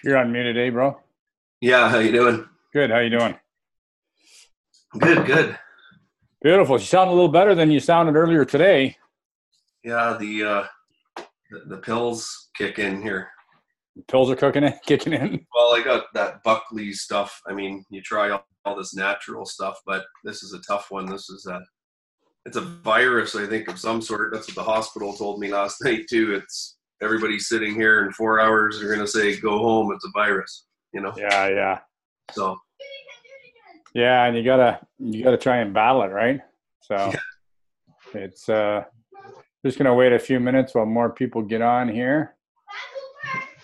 You're unmuted, eh, bro? Yeah, how you doing? Good. How you doing? Good. Beautiful. You sound a little better than you sounded earlier today. Yeah, the pills kick in here. Pills are kicking in. Well, I got that Buckley stuff. I mean, you try all this natural stuff, but this is a tough one. It's a virus, I think, of some sort. That's what the hospital told me last night too. It's everybody sitting here in 4 hours. They're gonna say, "Go home." It's a virus, Yeah. So Yeah, and you gotta try and battle it, right? So yeah. it's just gonna wait a few minutes while more people get on here.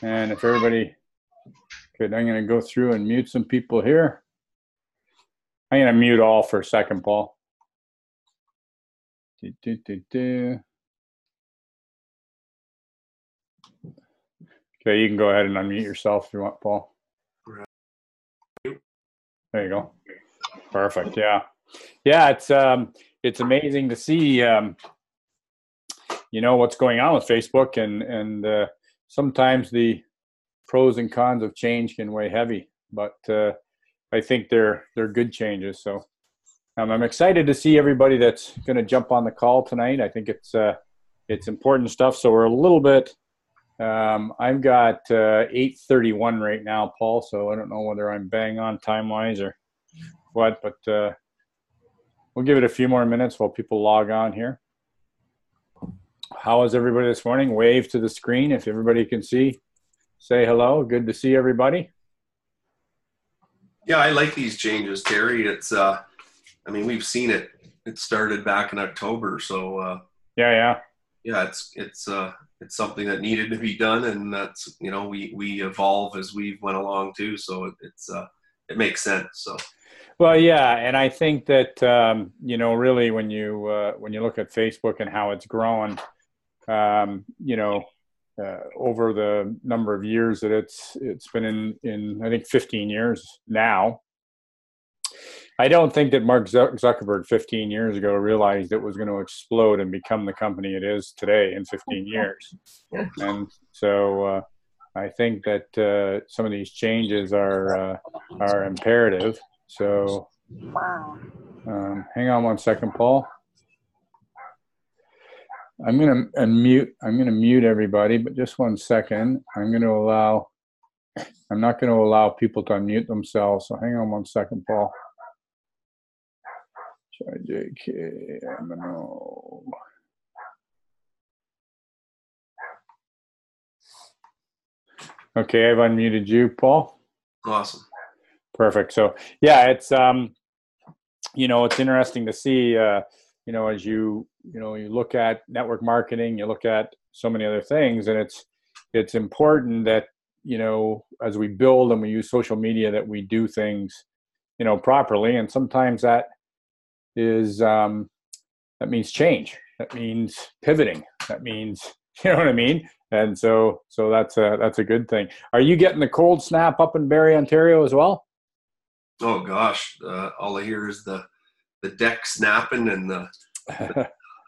And if everybody could, I'm gonna go through and mute some people here. I'm gonna mute all for a second, Paul. Okay, you can go ahead and unmute yourself if you want, Paul. There you go. Perfect. Yeah. It's amazing to see what's going on with Facebook, and sometimes the pros and cons of change can weigh heavy, but I think they're good changes. So I'm excited to see everybody that's going to jump on the call tonight. I think it's important stuff. So we're a little bit. I've got 8:31 right now, Paul. So I don't know whether I'm bang on time wise or what, but we'll give it a few more minutes while people log on here. How is everybody this morning? Wave to the screen if everybody can see. Say hello. Good to see everybody. Yeah, I like these changes, Terry. It's we've seen it. It started back in October, so Yeah. It's something that needed to be done, and that's we evolve as we went along too. So it makes sense. So. Well, yeah, and I think that really when you look at Facebook and how it's grown, over the number of years that it's been in I think 15 years now. I don't think that Mark Zuckerberg 15 years ago realized it was going to explode and become the company it is today in 15 years. And so I think that some of these changes are imperative. So hang on one second, Paul. I'm going to mute everybody, but just 1 second. I'm not going to allow people to unmute themselves. So hang on 1 second, Paul. JK, Okay, I've unmuted you, Paul. Awesome. Perfect. So yeah, it's it's interesting to see as you look at network marketing, you look at so many other things, and it's important that as we build and we use social media that we do things properly, and sometimes that means change, that means pivoting, that means you know what I mean. And so that's a good thing. Are you getting the cold snap up in Barrie, Ontario as well? Oh gosh, all I hear is the deck snapping, and I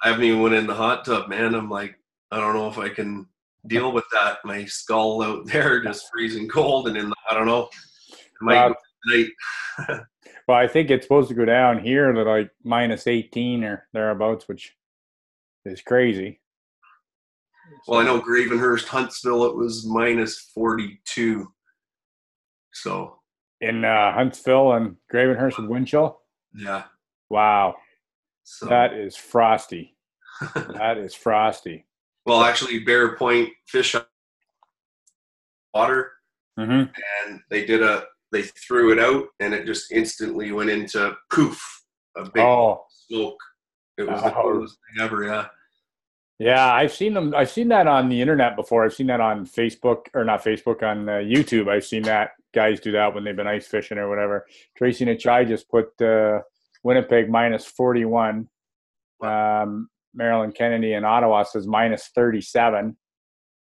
haven't even went in the hot tub, man. I'm like, I don't know if I can deal with that. My skull out there just freezing cold, and I don't know. It might go tonight. Well, I think it's supposed to go down here to like minus 18 or thereabouts, which is crazy. Well, I know Gravenhurst, Huntsville, it was minus 42. So in Huntsville and Gravenhurst with wind chill? Yeah. Wow. So that is frosty. That is frosty. Well, actually, Bear Point fish water, and they threw it out, and it just instantly went into poof, a big smoke. It was the coolest thing ever. Yeah. Yeah, I've seen them. I've seen that on the internet before. I've seen that on Facebook, or not Facebook, on YouTube. I've seen that guys do that when they've been ice fishing or whatever. Tracy Nachai just put Winnipeg minus 41. Marilyn Kennedy in Ottawa says minus 37.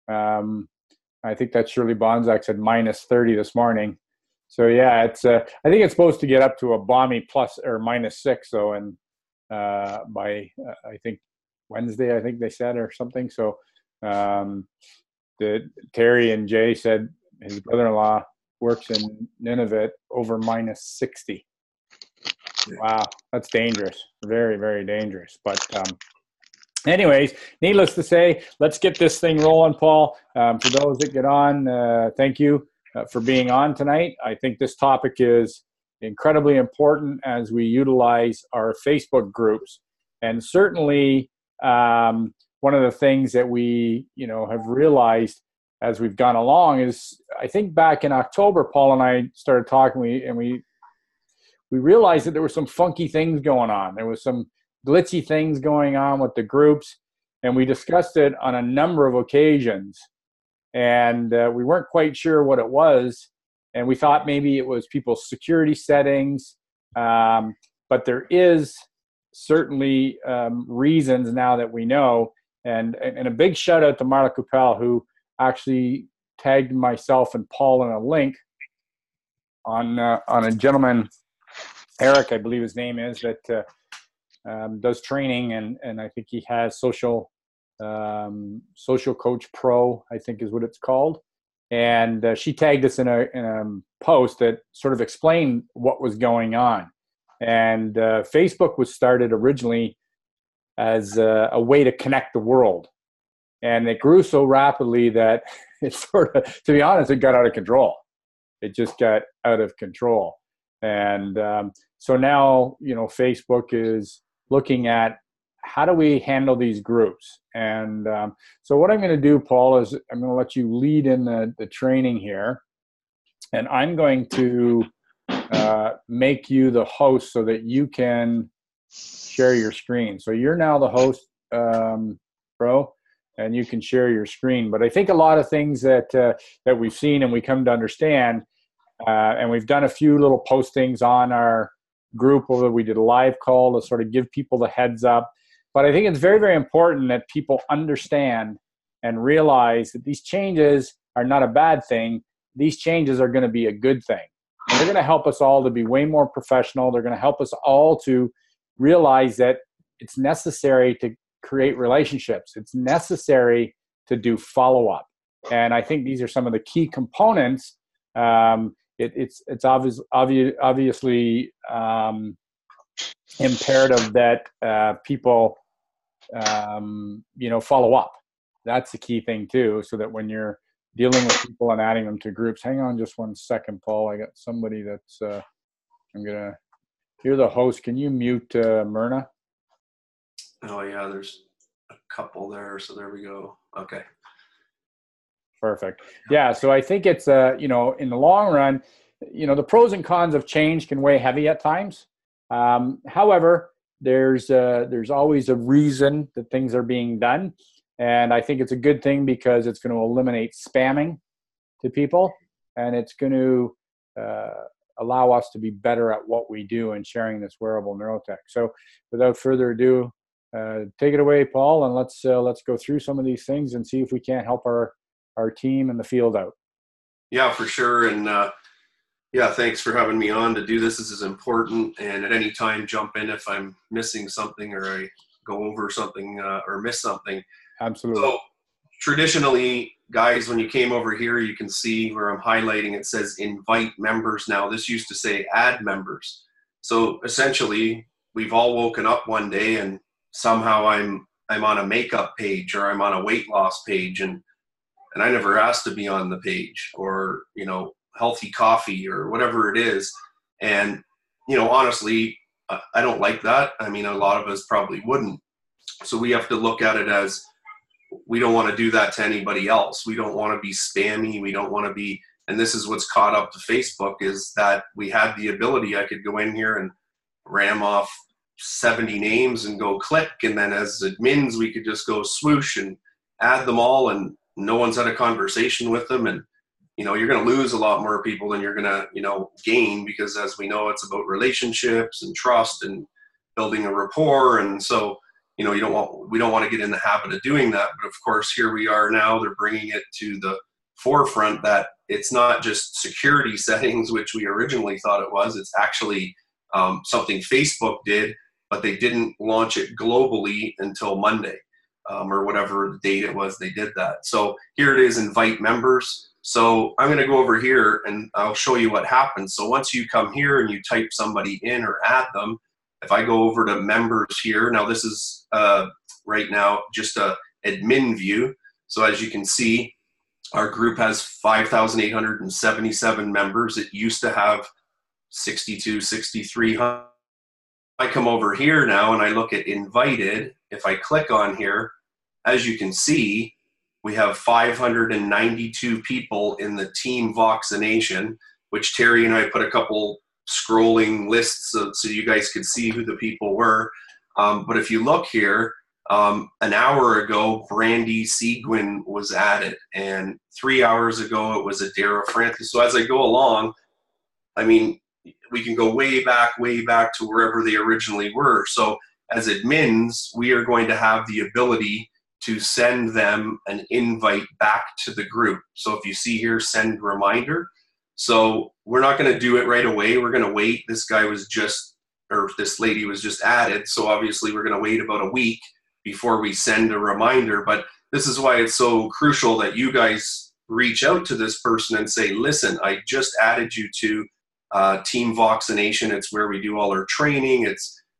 I think that Shirley Bonzak said minus 30 this morning. So yeah, it's. I think it's supposed to get up to a balmy plus or minus 6. So and by I think Wednesday, I think they said, or something. So Terry and Jay said his brother-in-law works in Nunavut over -60. Wow, that's dangerous. Very, very dangerous. But anyways, needless to say, let's get this thing rolling, Paul. For those that get on, thank you for being on tonight. I think this topic is incredibly important as we utilize our Facebook groups. And certainly one of the things that we, have realized as we've gone along is, I think back in October, Paul and I started talking, we realized that there were some funky things going on. There was some glitchy things going on with the groups, and we discussed it on a number of occasions. And we weren't quite sure what it was, and we thought maybe it was people's security settings. But there is certainly reasons now that we know. And a big shout out to Marla Coupel, who actually tagged myself and Paul in a link on a gentleman, Eric, I believe his name is, that does training, and I think he has Social Coach Pro, I think is what it's called. And she tagged us in a post that sort of explained what was going on. And Facebook was started originally as a way to connect the world. And it grew so rapidly that it sort of, to be honest, it got out of control. It just got out of control. And so now, Facebook is looking at how do we handle these groups. And so what I'm going to do, Paul, is I'm going to let you lead in the training here. And I'm going to make you the host so that you can share your screen. So you're now the host, bro, and you can share your screen. But I think a lot of things that we've seen and we come to understand, and we've done a few little postings on our group where we did a live call to sort of give people the heads up. But I think it's very, very important that people understand and realize that these changes are not a bad thing. These changes are going to be a good thing. And they're going to help us all to be way more professional. They're going to help us all to realize that it's necessary to create relationships. It's necessary to do follow-up. And I think these are some of the key components. It's obviously imperative that people, follow up. That's the key thing too, so that when you're dealing with people and adding them to groups, hang on just 1 second, Paul. I got somebody that's, you're the host. Can you mute Myrna? Oh yeah, there's a couple there. So there we go. Okay. Perfect. Yeah. So I think it's, in the long run, the pros and cons of change can weigh heavy at times. However, there's always a reason that things are being done. And I think it's a good thing because it's going to eliminate spamming to people, and it's going to allow us to be better at what we do in sharing this wearable neurotech. So without further ado, take it away, Paul, and let's go through some of these things and see if we can't help our team in the field out. Yeah, for sure. And thanks for having me on to do this. This is important. And at any time, jump in if I'm missing something or I go over something or miss something. Absolutely. So traditionally, guys, when you came over here, you can see where I'm highlighting, it says invite members now. This used to say add members. So essentially, we've all woken up one day and somehow I'm on a makeup page or I'm on a weight loss page and I never asked to be on the page, or, healthy coffee or whatever it is. And, honestly, I don't like that. I mean, a lot of us probably wouldn't. So we have to look at it as, we don't want to do that to anybody else. We don't want to be spammy. We don't want to be, and this is what's caught up to Facebook, is that we had the ability, I could go in here and ram off 70 names and go click. And then as admins, we could just go swoosh and add them all, and no one's had a conversation with them. And, you're going to lose a lot more people than you're going to, gain, because as we know, it's about relationships and trust and building a rapport. And so, we don't want to get in the habit of doing that. But of course, here we are now, they're bringing it to the forefront that it's not just security settings, which we originally thought it was. It's actually something Facebook did, but they didn't launch it globally until Monday. or whatever date it was they did that. So here it is, invite members. So I'm going to go over here and I'll show you what happens. So once you come here and you type somebody in or add them, if I go over to members here, now this is right now just a admin view. So as you can see, our group has 5,877 members. It used to have 62, 6,300. I come over here now and I look at invited. If I click on here, as you can see, we have 592 people in the Team Voxination, which Terry and I put a couple scrolling lists so you guys could see who the people were. But if you look here, an hour ago, Brandy Seguin was added, and 3 hours ago it was Adara Francis. So as I go along, I mean, we can go way back to wherever they originally were. So as admins, we are going to have the ability to send them an invite back to the group. So if you see here, send reminder. So we're not going to do it right away. We're going to wait. This guy was just, or this lady was just added. So obviously we're going to wait about a week before we send a reminder. But this is why it's so crucial that you guys reach out to this person and say, listen, I just added you to Team Voxination. It's where we do all our training.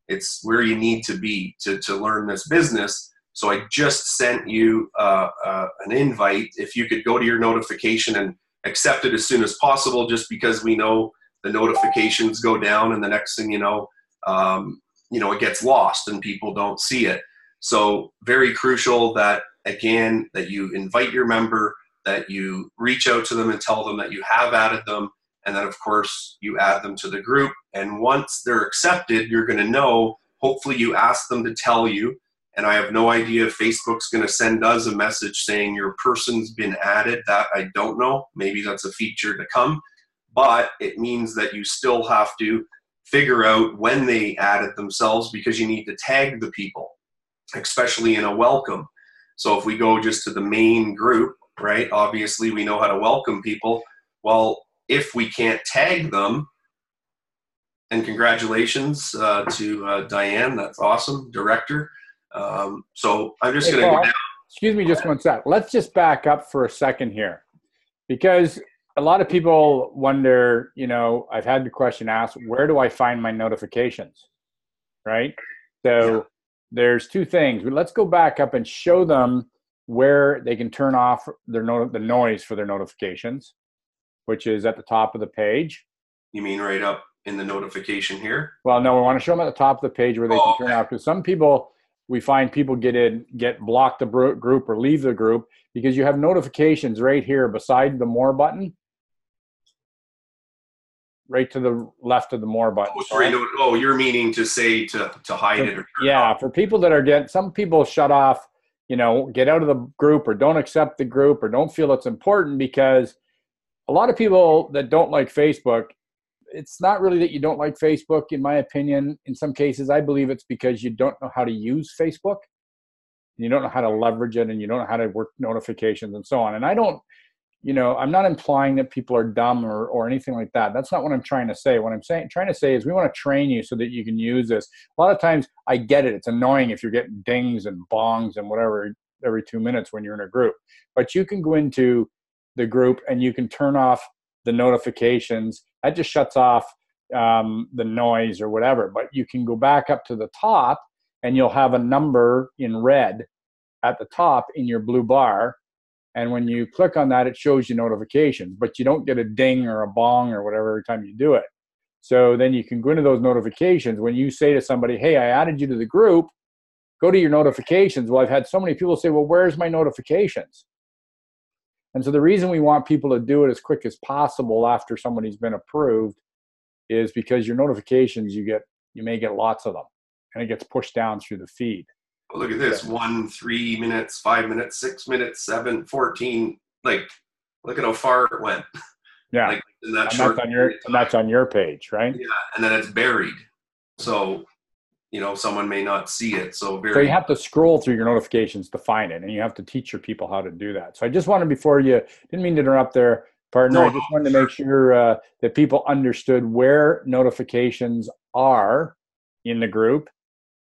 It's where you need to be to learn this business. So I just sent you an invite. If you could go to your notification and accept it as soon as possible, just because we know the notifications go down and the next thing you know, it gets lost and people don't see it. So very crucial that, again, that you invite your member, that you reach out to them and tell them that you have added them, and then of course you add them to the group. And once they're accepted, you're going to know, hopefully you ask them to tell you. And I have no idea if Facebook's going to send us a message saying your person's been added. That I don't know. Maybe that's a feature to come. But it means that you still have to figure out when they added themselves, because you need to tag the people, especially in a welcome. So if we go just to the main group, right, obviously we know how to welcome people. Well, if we can't tag them, and congratulations to Diane, that's awesome, director. So I'm just going to go down. Excuse me just one sec. Let's just back up for a second here, because a lot of people wonder, I've had the question asked, where do I find my notifications, right? So there's two things. Let's go back up and show them where they can turn off the noise for their notifications, which is at the top of the page. You mean right up in the notification here? Well, no, we want to show them at the top of the page where they can turn off, because some people, we find people get blocked the group or leave the group because you have notifications right here beside the more button, right to the left of the more button. Oh, sorry. No, you're meaning to say to hide it or turn it off. For people that are some people shut off, get out of the group or don't accept the group or don't feel it's important, because a lot of people that don't like Facebook, it's not really that you don't like Facebook, in my opinion. In some cases, I believe it's because you don't know how to use Facebook. You don't know how to leverage it, and you don't know how to work notifications and so on. And I don't, I'm not implying that people are dumb or anything like that. That's not what I'm trying to say. What I'm trying to say is we want to train you so that you can use this. A lot of times I get it. It's annoying if you're getting dings and bongs and whatever every 2 minutes when you're in a group. But you can go into the group and you can turn off the notifications. That just shuts off the noise or whatever. But you can go back up to the top and you'll have a number in red at the top in your blue bar. And when you click on that, it shows you notifications, but you don't get a ding or a bong or whatever every time you do it. So then you can go into those notifications. When you say to somebody, hey, I added you to the group, go to your notifications. Well, I've had so many people say, well, where's my notifications? And so the reason we want people to do it as quick as possible after somebody's been approved is because your notifications, you may get lots of them, and it gets pushed down through the feed. Well, look at this: 1, 3 minutes, 5 minutes, 6 minutes, 7, 14. Like, look at how far it went. Yeah, like in that short that's on your page, right? Yeah, and then it's buried, so someone may not see it. So you have to scroll through your notifications to find it, and you have to teach your people how to do that. So I just wanted, didn't mean to interrupt there, partner. I just wanted to make sure that people understood where notifications are in the group,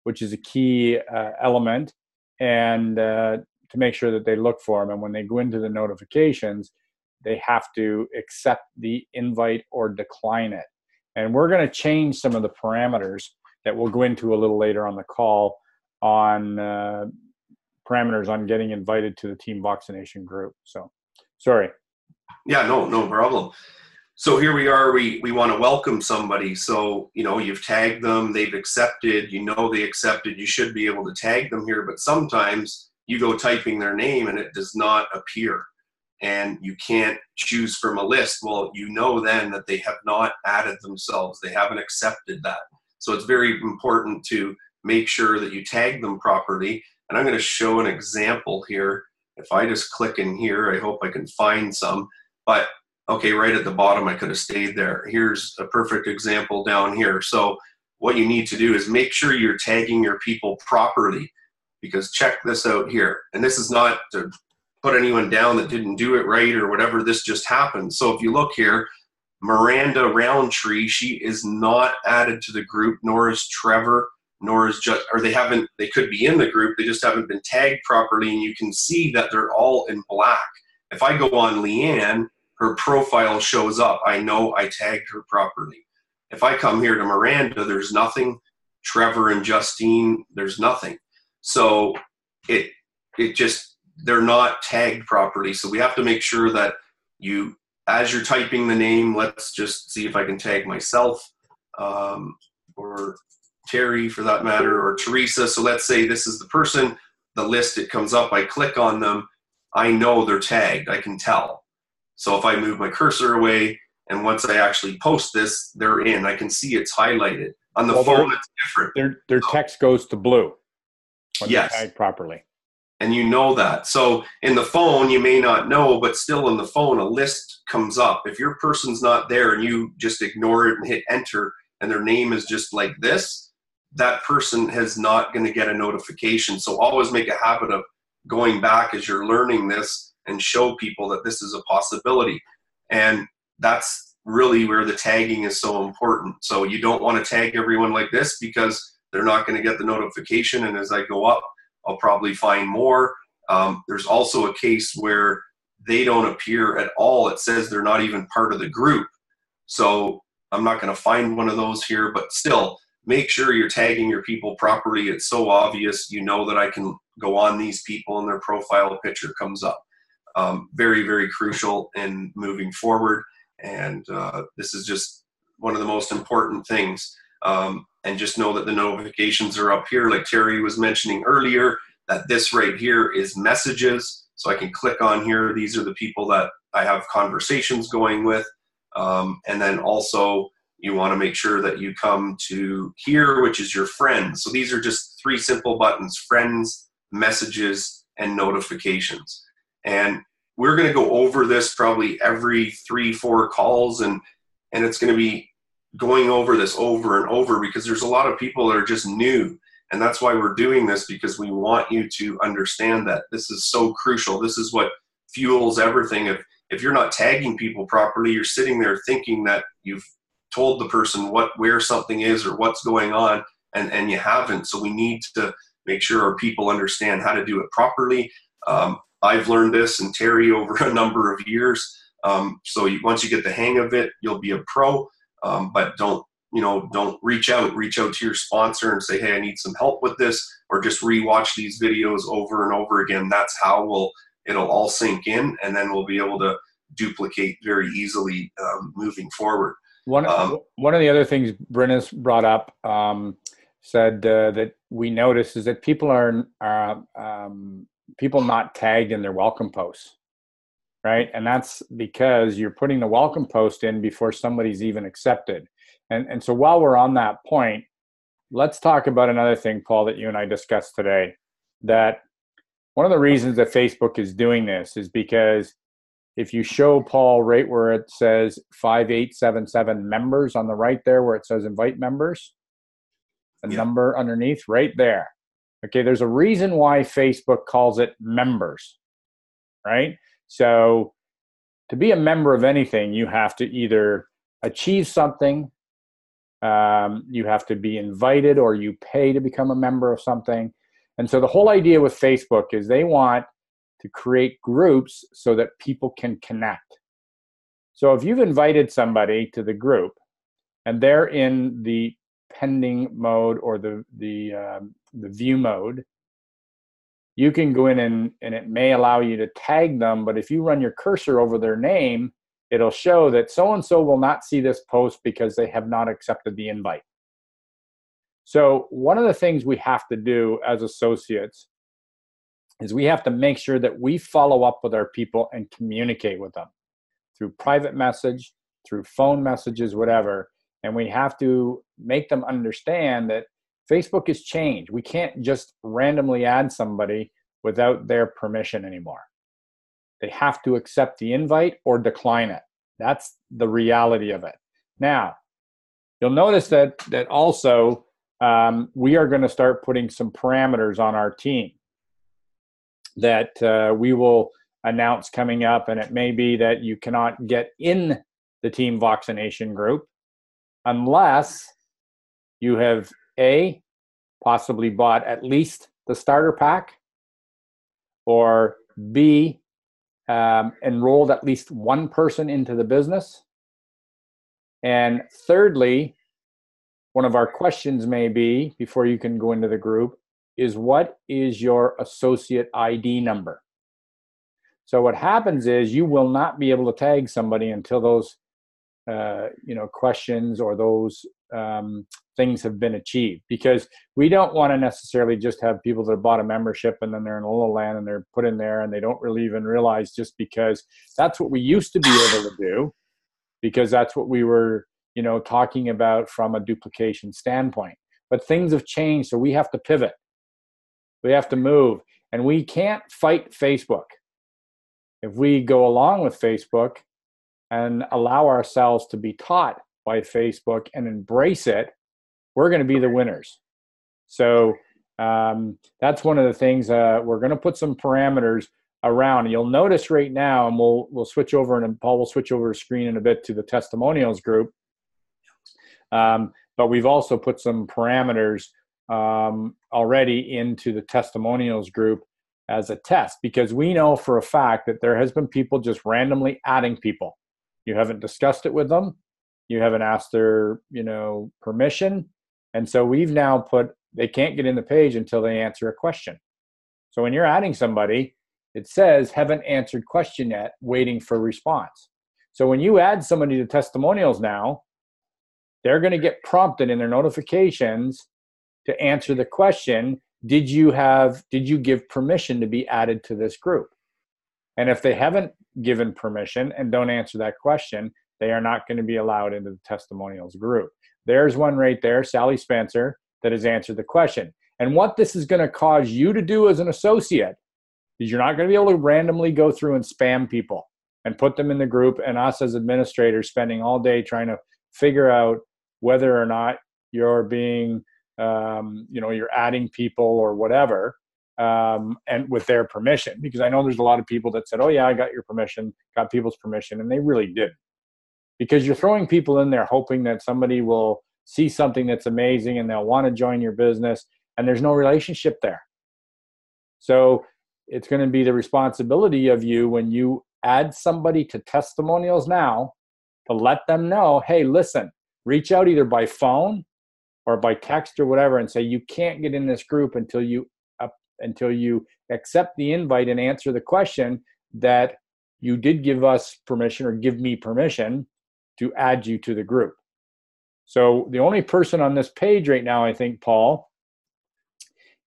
which is a key element. and to make sure that they look for them. And when they go into the notifications, they have to accept the invite or decline it. And we're going to change some of the parameters that we'll go into a little later on the call on parameters on getting invited to the Team Voxination group. So, sorry. Yeah, no problem. So here we are, we want to welcome somebody. So, you've tagged them, they've accepted, they accepted, you should be able to tag them here, but sometimes you go typing their name and it does not appear. And you can't choose from a list. Well, then that they have not added themselves. They haven't accepted that. So it's very important to make sure that you tag them properly. And I'm going to show an example here. If I just click in here, I hope I can find some. But, okay, right at the bottom, I could have stayed there. Here's a perfect example down here. So what you need to do is make sure you're tagging your people properly, because check this out here. And this is not to put anyone down that didn't do it right or whatever. This just happened. So if you look here, Miranda Roundtree, she is not added to the group, nor is Trevor, nor is they could be in the group, they just haven't been tagged properly, and you can see that they're all in black. If I go on Leanne, her profile shows up. I know I tagged her properly. If I come here to Miranda, there's nothing. Trevor and Justine, there's nothing. So they're not tagged properly. So we have to make sure that as you're typing the name, let's just see if I can tag myself, or Terry for that matter, or Teresa. So let's say this is the person, the list, it comes up, I click on them, I know they're tagged, I can tell. So if I move my cursor away, and once I actually post this, they're in, I can see it's highlighted. On the phone, it's different. Their text goes to blue when yes. they're tagged properly. And you know that. So in the phone, you may not know, but still in the phone, a list comes up. If your person's not there and you just ignore it and hit enter, and their name is just like this, that person is not going to get a notification. So always make a habit of going back as you're learning this and show people that this is a possibility. And that's really where the tagging is so important. So you don't want to tag everyone like this, because they're not going to get the notification. And as I go up, I'll probably find more. There's also a case where they don't appear at all. It says they're not even part of the group. So I'm not going to find one of those here, but still make sure you're tagging your people properly. It's so obvious. That I can go on these people and their profile picture comes up. Very, very crucial in moving forward. And this is just one of the most important things. And just know that the notifications are up here, like Terry was mentioning earlier, that this right here is messages. So I can click on here. These are the people that I have conversations going with. And then also you want to make sure that you come to here, which is your friends. So these are just 3 simple buttons: friends, messages, and notifications. And we're going to go over this probably every 3-4 calls, and it's going to be going over this over and over, because there's a lot of people that are just new. And that's why we're doing this, because we want you to understand that this is so crucial. This is what fuels everything. If you're not tagging people properly, you're sitting there thinking that you've told the person where something is or what's going on, and you haven't. So we need to make sure our people understand how to do it properly. I've learned this, and Terry, over a number of years. So once you get the hang of it, you'll be a pro. But don't reach out to your sponsor and say, hey, I need some help with this, or just rewatch these videos over and over again. That's how it'll all sink in, and then we'll be able to duplicate very easily moving forward. One of the other things Brenna's brought up, said that we notice is that people are people not tagged in their welcome posts, right? And that's because you're putting the welcome post in before somebody's even accepted. And so while we're on that point, let's talk about another thing, Paul, that you and I discussed today, that one of the reasons that Facebook is doing this is because if you show, Paul, right where it says 5877 members on the right there, where it says invite members, the number underneath right there. Okay, there's a reason why Facebook calls it members, right? So to be a member of anything, you have to either achieve something, you have to be invited, or you pay to become a member of something. And so the whole idea with Facebook is they want to create groups so that people can connect. So if you've invited somebody to the group and they're in the pending mode or the view mode, you can go in and it may allow you to tag them, but if you run your cursor over their name, it'll show that so-and-so will not see this post because they have not accepted the invite. So one of the things we have to do as associates is we have to make sure that we follow up with our people and communicate with them through private message, through phone messages, whatever. And we have to make them understand that Facebook has changed. We can't just randomly add somebody without their permission anymore. They have to accept the invite or decline it. That's the reality of it. Now, you'll notice that also we are going to start putting some parameters on our team that we will announce coming up, and it may be that you cannot get in the Team Voxination group unless you have A, possibly bought at least the starter pack, or B, enrolled at least one person into the business. And thirdly, one of our questions may be, before you can go into the group, is what is your associate ID number? So what happens is you will not be able to tag somebody until those questions or those things have been achieved, because we don't want to necessarily just have people that bought a membership and then they're in a little land and they're put in there and they don't really even realize, just because that's what we used to be able to do, because that's what we were talking about from a duplication standpoint. But things have changed, so we have to pivot. We have to move, and we can't fight Facebook. If we go along with Facebook and allow ourselves to be taught by Facebook and embrace it, we're going to be the winners. So that's one of the things. We're going to put some parameters around. You'll notice right now, and we'll switch over, and Paul will switch over the screen in a bit to the testimonials group. But we've also put some parameters already into the testimonials group as a test, because we know for a fact that there has been people just randomly adding people. You haven't discussed it with them. You haven't asked their, permission. And so we've now put, they can't get in the page until they answer a question. So when you're adding somebody, it says, haven't answered question yet, waiting for response. So when you add somebody to testimonials now, they're going to get prompted in their notifications to answer the question, did you give permission to be added to this group? And if they haven't given permission and don't answer that question, they are not going to be allowed into the testimonials group. There's one right there, Sally Spencer, that has answered the question. And what this is going to cause you to do as an associate is you're not going to be able to randomly go through and spam people and put them in the group, and us as administrators spending all day trying to figure out whether or not you're being, you're adding people or whatever, and with their permission. Because I know there's a lot of people that said, oh yeah, I got your permission, got people's permission, and they really didn't. Because you're throwing people in there hoping that somebody will see something that's amazing and they'll want to join your business, and there's no relationship there. So it's going to be the responsibility of you, when you add somebody to testimonials now, to let them know, hey, listen, reach out either by phone or by text or whatever, and say, you can't get in this group until you accept the invite and answer the question that you did give us permission or give me permission to add you to the group. So the only person on this page right now, I think, Paul,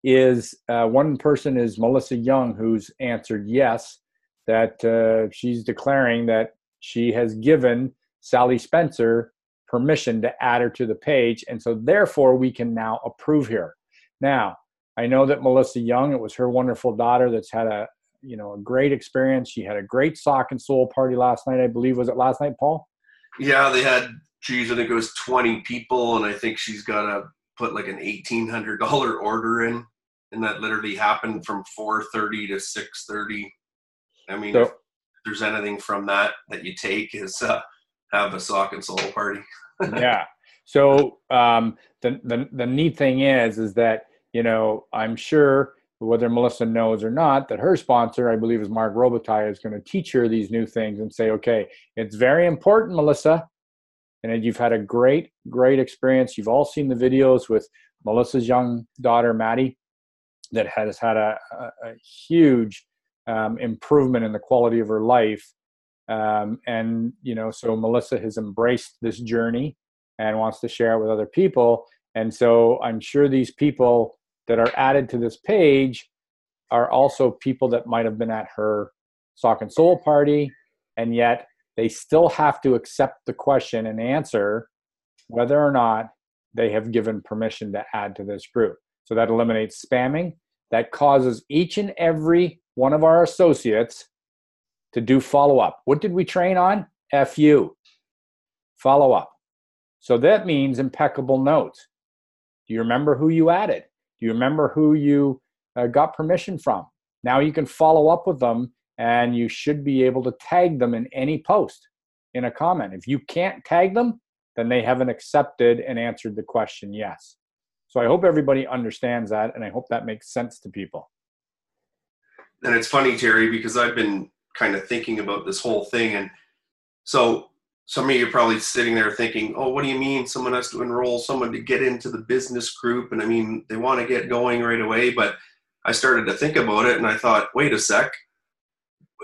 is one person is Melissa Young, who's answered yes, that she's declaring that she has given Sally Spencer permission to add her to the page, and so therefore we can now approve her. Now, I know that Melissa Young, it was her wonderful daughter that's had a great experience. She had a great Sock and Soul party last night, I believe. Was it last night, Paul? Yeah, they had, I think it was 20 people, and I think she's got to put like an $1,800 order in, and that literally happened from 4:30 to 6:30. I mean, if there's anything from that you take is have a Sock and Soul party. Yeah. So the neat thing is that, I'm sure whether Melissa knows or not, that her sponsor, I believe is Mark Robitaille, is going to teach her these new things and say, okay, it's very important, Melissa. And you've had a great, great experience. You've all seen the videos with Melissa's young daughter, Maddie, that has had a huge improvement in the quality of her life. And, you know, so Melissa has embraced this journey and wants to share it with other people. And so I'm sure these people that are added to this page are also people that might have been at her Sock and Soul party, and yet they still have to accept the question and answer whether or not they have given permission to add to this group. So that eliminates spamming. That causes each and every one of our associates to do follow-up. What did we train on? FU, follow-up. So that means impeccable notes. Do you remember who you added? Do you remember who you got permission from? Now you can follow up with them, and you should be able to tag them in any post, in a comment. If you can't tag them, then they haven't accepted and answered the question yes. So I hope everybody understands that, and I hope that makes sense to people. And it's funny, Terry, because I've been kind of thinking about this whole thing. And so some of you are probably sitting there thinking, oh, what do you mean someone has to enroll someone to get into the business group? And I mean, they want to get going right away. But I started to think about it, and I thought, wait a sec.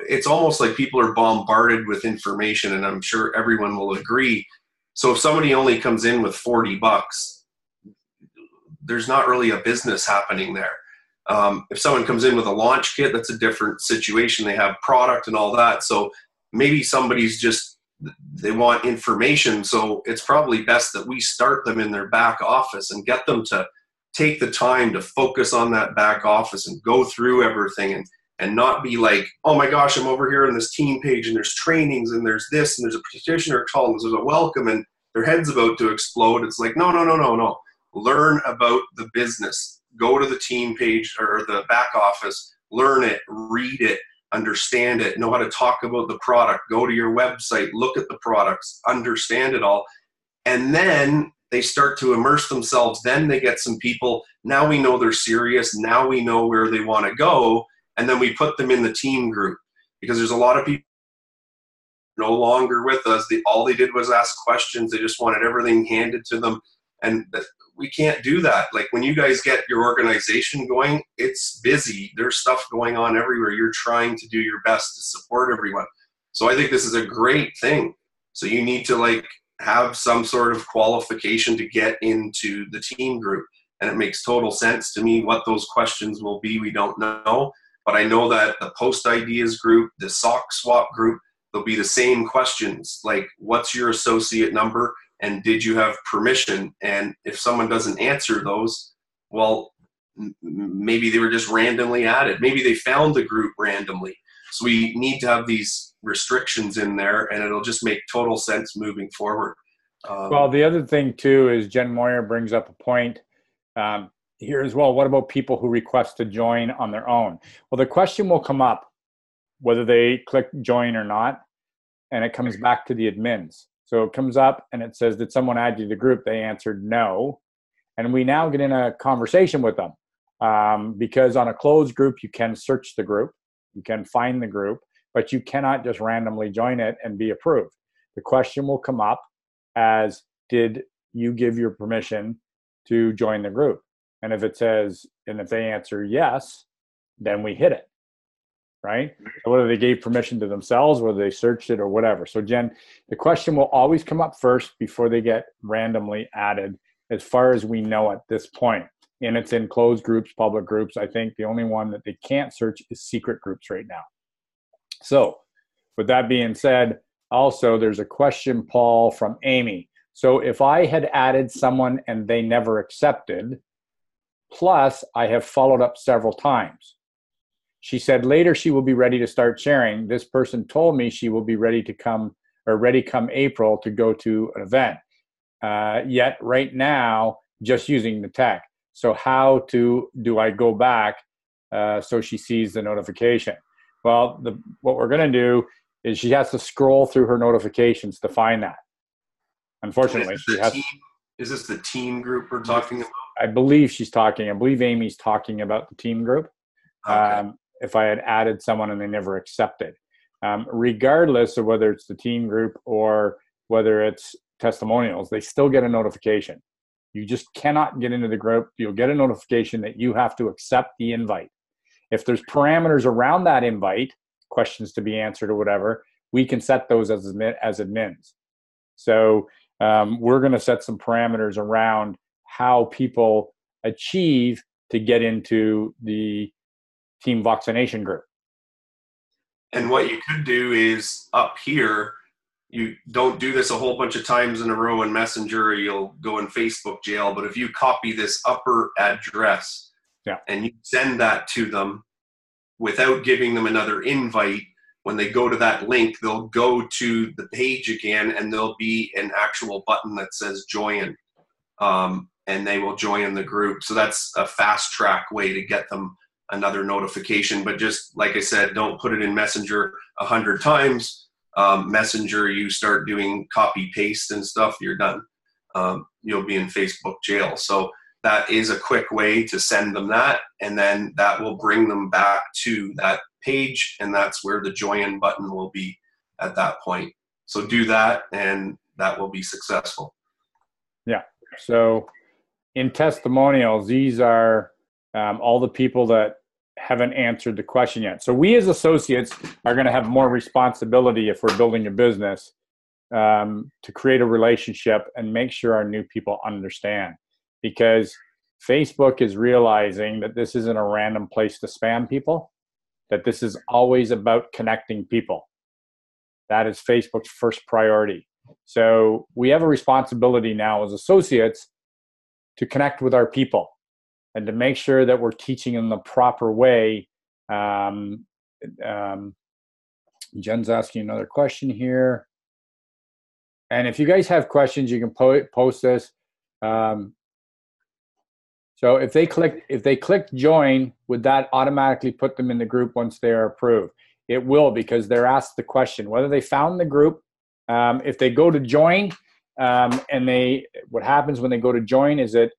It's almost like people are bombarded with information, and I'm sure everyone will agree. So if somebody only comes in with $40, there's not really a business happening there. If someone comes in with a launch kit, that's a different situation. They have product and all that. So maybe somebody's just, they want information. So it's probably best that we start them in their back office and get them to take the time to focus on that back office and go through everything, and not be like, oh my gosh, I'm over here on this team page and there's trainings and there's this and there's a petitioner call and there's a welcome and their head's about to explode. It's like, no. Learn about the business. Go to the team page or the back office, learn it, read it, understand it, know how to talk about the product, go to your website, look at the products, understand it all. And then they start to immerse themselves. Then they get some people. Now we know they're serious. Now we know where they want to go. And then we put them in the team group, because there's a lot of people no longer with us. All they did was ask questions. They just wanted everything handed to them. And we can't do that. Like when you guys get your organization going, it's busy. There's stuff going on everywhere. You're trying to do your best to support everyone. So I think this is a great thing. So you need to like have some sort of qualification to get into the team group. And it makes total sense to me. What those questions will be, we don't know. But I know that the Post Ideas group, the Sock Swap group, there'll be the same questions. Like, what's your associate number? And did you have permission? And if someone doesn't answer those, well, maybe they were just randomly added. Maybe they found the group randomly. So we need to have these restrictions in there, and it'll just make total sense moving forward. Well, the other thing too is Jen Moyer brings up a point here as well. What about people who request to join on their own? Well, the question will come up whether they click join or not, and it comes back to the admins. So it comes up and it says, did someone add you to the group? They answered no. And we now get in a conversation with them because on a closed group, you can search the group, you can find the group, but you cannot just randomly join it and be approved. The question will come up as, did you give your permission to join the group? And if it says, and if they answer yes, then we hit it. Right? So whether they gave permission to themselves, whether they searched it or whatever. So Jen, the question will always come up first before they get randomly added, as far as we know at this point. And it's in closed groups, public groups. I think the only one that they can't search is secret groups right now. So with that being said, also there's a question, Paul, from Amy. So if I had added someone and they never accepted, plus I have followed up several times. She said later she will be ready to start sharing. This person told me she will be ready to come, or ready come April to go to an event. Yet right now, just using the tech. So how do I go back so she sees the notification? Well, what we're going to do is she has to scroll through her notifications to find that. Unfortunately, is this the team group we're talking about? I believe Amy's talking about the team group. Okay. if I had added someone and they never accepted. Regardless of whether it's the team group or whether it's testimonials, they still get a notification. You just cannot get into the group. You'll get a notification that you have to accept the invite. If there's parameters around that invite, questions to be answered or whatever, we can set those as admins. So we're going to set some parameters around how people achieve to get into the Team Voxination group. And what you could do is up here, you don't do this a whole bunch of times in a row in Messenger, or you'll go in Facebook jail. But if you copy this upper address and you send that to them without giving them another invite, when they go to that link, they'll go to the page again and there'll be an actual button that says join. And they will join the group. So that's a fast track way to get them another notification. But just like I said, don't put it in Messenger 100 times. Messenger, you start doing copy paste and stuff, you're done. You'll be in Facebook jail. So that is a quick way to send them that, and then that will bring them back to that page, and that's where the join button will be at that point. So do that, and that will be successful. Yeah. So in testimonials, these are all the people that haven't answered the question yet. So we as associates are going to have more responsibility if we're building a business to create a relationship and make sure our new people understand, because Facebook is realizing that this isn't a random place to spam people, that this is always about connecting people. That is Facebook's first priority. So we have a responsibility now as associates to connect with our people and to make sure that we're teaching them the proper way. Jen's asking another question here. And if you guys have questions, you can post this. So if they click join, would that automatically put them in the group once they are approved? It will, because they're asked the question whether they found the group. If they go to join, and what happens when they go to join is it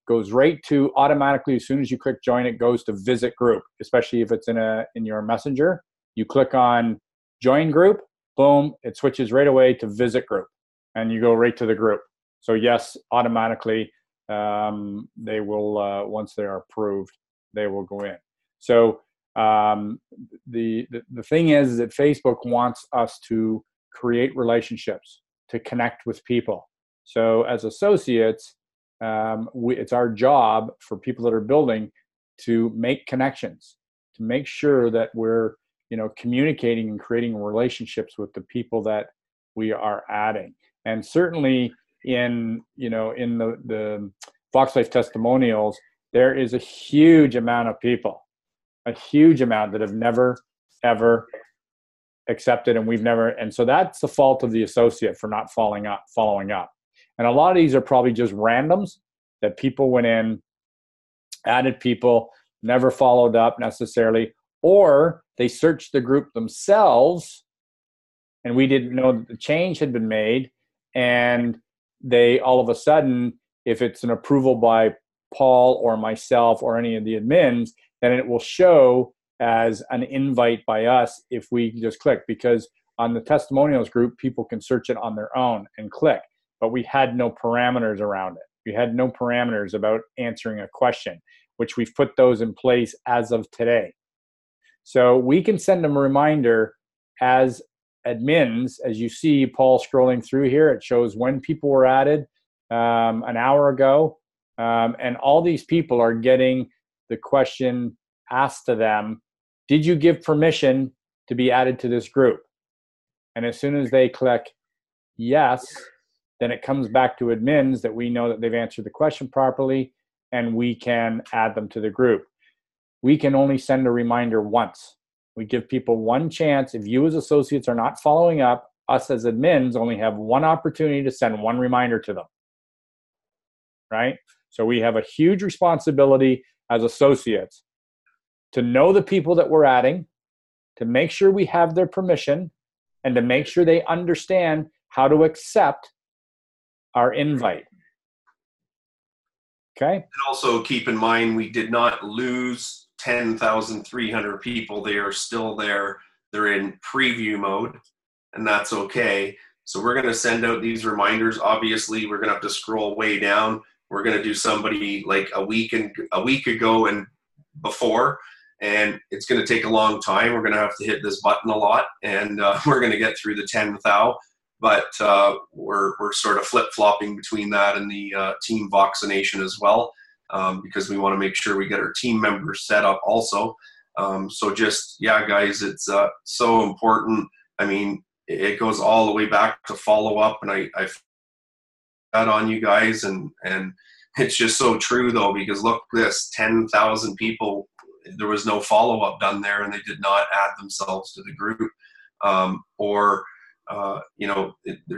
goes right to automatically, as soon as you click join, it goes to visit group, especially if it's in your Messenger. You click on join group, boom, it switches right away to visit group, and you go right to the group. So yes, automatically, they will, once they are approved, they will go in. So the thing is that Facebook wants us to create relationships, to connect with people. So as associates, it's our job for people that are building to make connections, to make sure that we're communicating and creating relationships with the people that we are adding. And certainly in the Vox Life testimonials, there is a huge amount of people, a huge amount that have never ever accepted, and so that's the fault of the associate for not following up. And a lot of these are probably just randoms that people went in, added people, never followed up necessarily, or they searched the group themselves and we didn't know that the change had been made, and they all of a sudden, if it's an approval by Paul or myself or any of the admins, then it will show as an invite by us if we just click, because on the testimonials group, people can search it on their own and click, but we had no parameters around it. We had no parameters about answering a question, which we've put those in place as of today. So we can send them a reminder as admins. As you see Paul scrolling through here, it shows when people were added an hour ago, and all these people are getting the question asked to them, did you give permission to be added to this group? And as soon as they click yes, then it comes back to admins that we know that they've answered the question properly, and we can add them to the group. We can only send a reminder once. We give people one chance. If you as associates are not following up, us as admins only have one opportunity to send one reminder to them, right? So we have a huge responsibility as associates to know the people that we're adding, to make sure we have their permission, and to make sure they understand how to accept our invite. Okay. And also keep in mind, we did not lose 10,300 people. They are still there. They're in preview mode, and that's okay. So we're going to send out these reminders. Obviously, we're going to have to scroll way down. We're going to do somebody like a week ago and before, and it's going to take a long time. We're going to have to hit this button a lot, and we're going to get through the 10,000. But we're sort of flip-flopping between that and the team vaccination as well, because we want to make sure we get our team members set up also. So just, yeah, guys, it's so important. I mean, it goes all the way back to follow-up, and I got on you guys, and it's just so true, though, because look, this 10,000 people, there was no follow-up done there, and they did not add themselves to the group.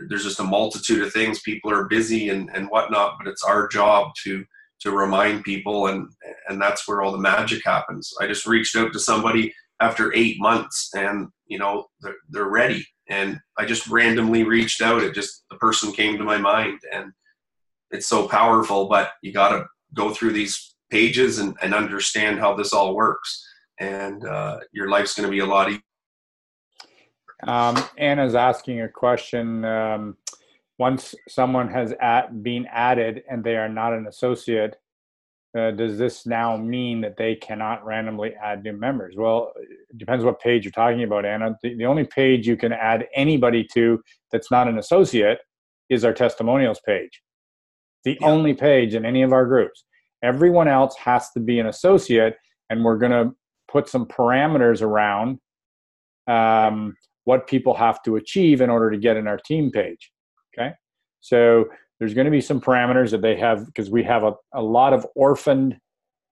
There's just a multitude of things. People are busy and whatnot, but it's our job to remind people, and that's where all the magic happens. I just reached out to somebody after 8 months, and they're ready, and I just randomly reached out. The person came to my mind, and it's so powerful. But you got to go through these pages and understand how this all works, and your life's going to be a lot easier. Anna's asking a question. Once someone has been added and they are not an associate, does this now mean that they cannot randomly add new members? Well, it depends what page you're talking about, Anna. The only page you can add anybody to that's not an associate is our testimonials page. The only page in any of our groups. Everyone else has to be an associate, and we're going to put some parameters around what people have to achieve in order to get in our team page. Okay. So there's going to be some parameters that they have, because we have a lot of orphaned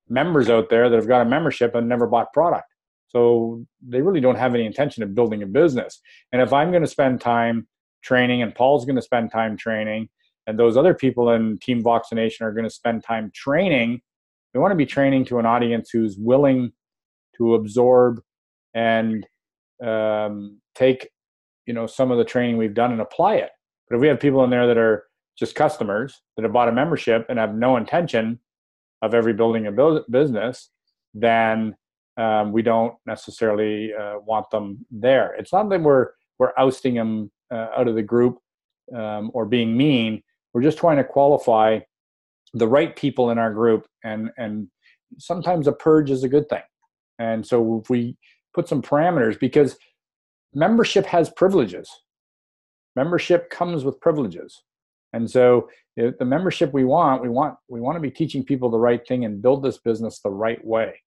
members out there that have got a membership and never bought product. So they really don't have any intention of building a business. And if I'm going to spend time training, and Paul's going to spend time training, and those other people in Team Vaccination are going to spend time training, we want to be training to an audience who's willing to absorb and take some of the training we've done and apply it. But if we have people in there that are just customers that have bought a membership and have no intention of ever building a business, then we don't necessarily want them there. It's not that we're ousting them out of the group or being mean. We're just trying to qualify the right people in our group, and sometimes a purge is a good thing. And so if we put some parameters, because membership has privileges. Membership comes with privileges. And so the membership we want to be teaching people the right thing and build this business the right way.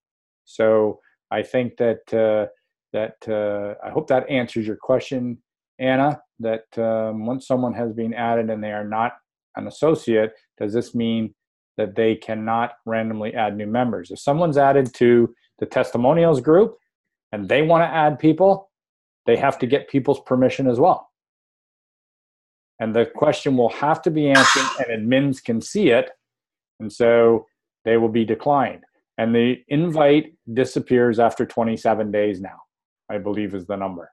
So I think that I hope that answers your question, Anna, that once someone has been added and they are not an associate, does this mean that they cannot randomly add new members? If someone's added to the testimonials group and they want to add people, they have to get people's permission as well. And the question will have to be answered, and admins can see it, and so they will be declined. And the invite disappears after 27 days now, I believe is the number.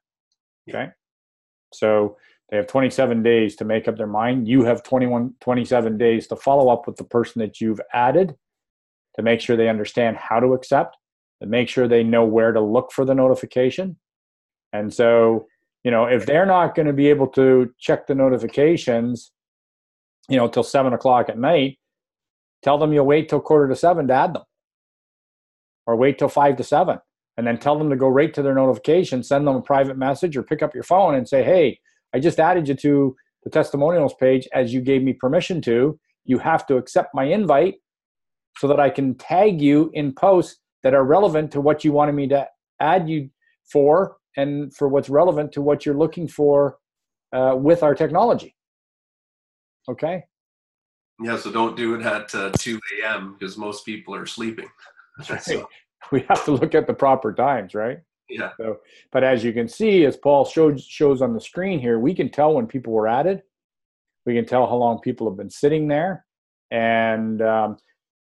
Okay? So they have 27 days to make up their mind. You have 27 days to follow up with the person that you've added, to make sure they understand how to accept, to make sure they know where to look for the notification. And so, if they're not going to be able to check the notifications, till 7 o'clock at night, tell them you'll wait till 6:45 to add them, or wait till 5 to 7, and then tell them to go right to their notification, send them a private message, or pick up your phone and say, hey, I just added you to the testimonials page as you gave me permission to. You have to accept my invite so that I can tag you in posts that are relevant to what you wanted me to add you for, and for what's relevant to what you're looking for with our technology. Okay? Yeah, so don't do it at 2 a.m. because most people are sleeping. So, we have to look at the proper times, right? Yeah. So, but as you can see, as Paul shows on the screen here, we can tell when people were added. We can tell how long people have been sitting there. And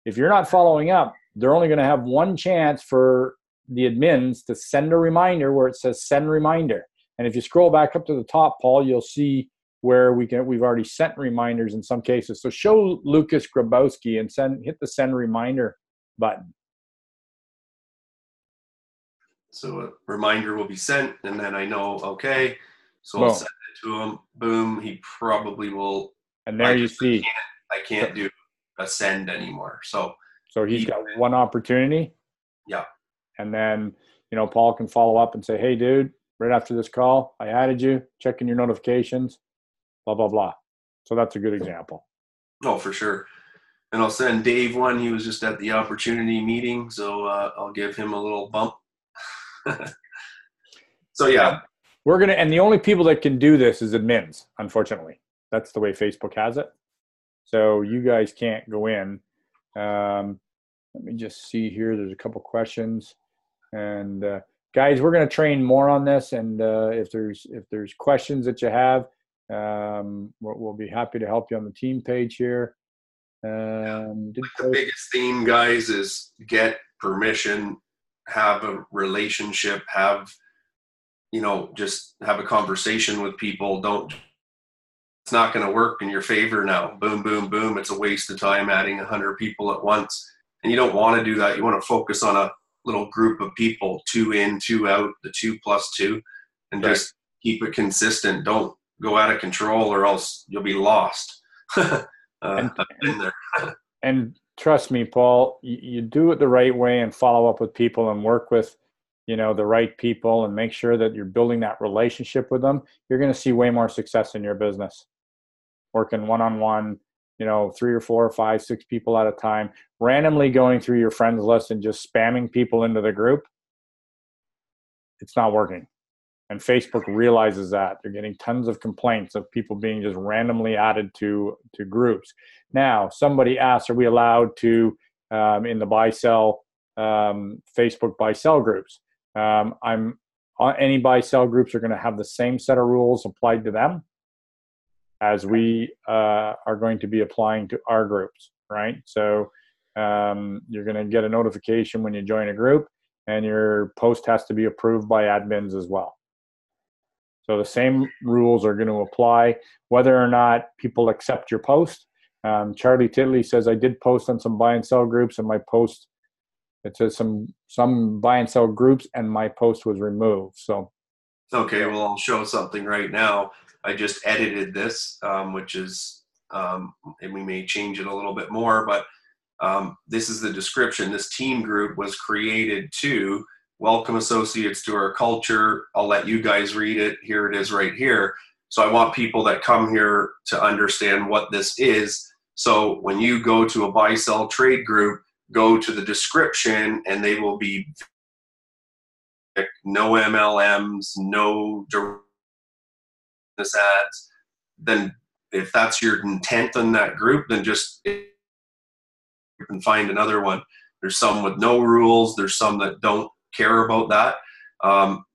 if you're not following up, they're only going to have one chance for the admins to send a reminder where it says send reminder. And if you scroll back up to the top, Paul, you'll see where we've already sent reminders in some cases. So show Lucas Grabowski and hit the send reminder button. So a reminder will be sent, and then I know, okay, so Boom. I'll send it to him. Boom, he probably will. And there you see. I can't do a send anymore. So he's got one opportunity. Yeah. And then, Paul can follow up and say, hey, dude, right after this call, I added you, checking your notifications, blah, blah, blah. So that's a good example. Oh, for sure. And I'll send Dave one. He was just at the opportunity meeting, so I'll give him a little bump. So, yeah. And the only people that can do this is admins, unfortunately. That's the way Facebook has it. So you guys can't go in. Let me just see here. There's a couple questions. And guys, we're going to train more on this. And if there's questions that you have, we'll be happy to help you on the team page here. The biggest theme, guys, is get permission, have a relationship, just have a conversation with people. It's not going to work in your favor now. Boom, boom, boom. It's a waste of time adding 100 people at once. And you don't want to do that. You want to focus on a little group of people, 2 in, 2 out, the 2+2, and just keep it consistent. Don't go out of control or else you'll be lost. I've been there. And trust me, Paul, you do it the right way and follow up with people and work with, the right people and make sure that you're building that relationship with them. You're going to see way more success in your business. Working one-on-one, 3 or 4 or 5, 6 people at a time, randomly going through your friends list and just spamming people into the group. It's not working. And Facebook realizes that. They're getting tons of complaints of people being just randomly added to groups. Now, somebody asked, are we allowed to, in the buy-sell, Facebook buy-sell groups? Any buy-sell groups are going to have the same set of rules applied to them as we are going to be applying to our groups, right? So you're going to get a notification when you join a group, and your post has to be approved by admins as well. So the same rules are going to apply whether or not people accept your post. Charlie Titley says, I did post on some buy and sell groups, and my post, it says some buy and sell groups, and my post was removed. So, okay, well, I'll show something right now. I just edited this, which is, and we may change it a little bit more, but this is the description. This team group was created to welcome associates to our culture. I'll let you guys read it. Here it is right here. So I want people that come here to understand what this is. So when you go to a buy-sell trade group, go to the description, and they will be no MLMs, no business ads. Then if that's your intent on that group, then just you can find another one. There's some with no rules. There's some that don't care about that.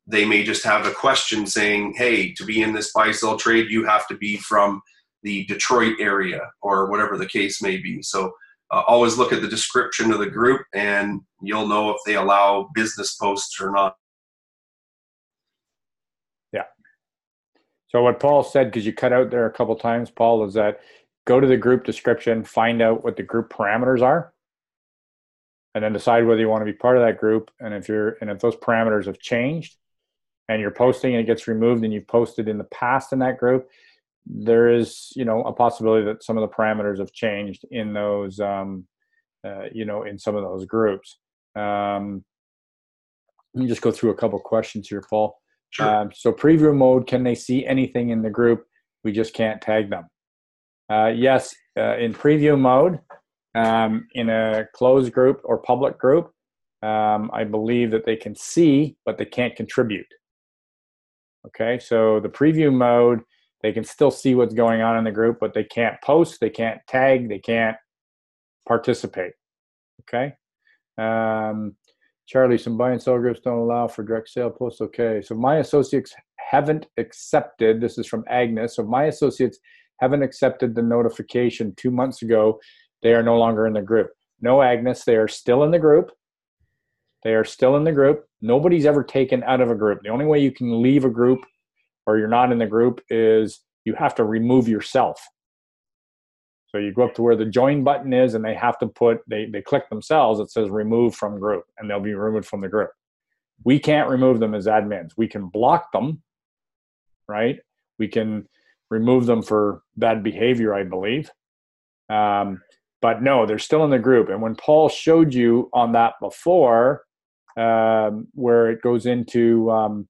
They may just have a question saying, hey, to be in this buy-sell trade, you have to be from the Detroit area, or whatever the case may be. So always look at the description of the group, and you'll know if they allow business posts or not. Yeah. So what Paul said, because you cut out there a couple times, Paul, is that go to the group description, find out what the group parameters are, and then decide whether you want to be part of that group. And if those parameters have changed and you're posting and it gets removed and you've posted in the past in that group, there is, a possibility that some of the parameters have changed in those, in some of those groups. Let me just go through a couple questions here, Paul. Sure. So preview mode, can they see anything in the group? We just can't tag them. Yes, in preview mode, in a closed group or public group, I believe that they can see, but they can't contribute. Okay, so the preview mode, they can still see what's going on in the group, but they can't post, they can't tag, they can't participate. Okay. Charlie, some buy and sell groups don't allow for direct sale posts. Okay, so my associates haven't accepted, this is from Agnes, so my associates haven't accepted the notification 2 months ago. They are no longer in the group. No, Agnes, they are still in the group. They are still in the group. Nobody's ever taken out of a group. The only way you can leave a group or you're not in the group is you have to remove yourself. So you go up to where the join button is, and they have to put, they click themselves, it says remove from group, and they'll be removed from the group. We can't remove them as admins. We can block them, right? We can remove them for bad behavior, I believe. But no, they're still in the group. And when Paul showed you on that before, where it goes into,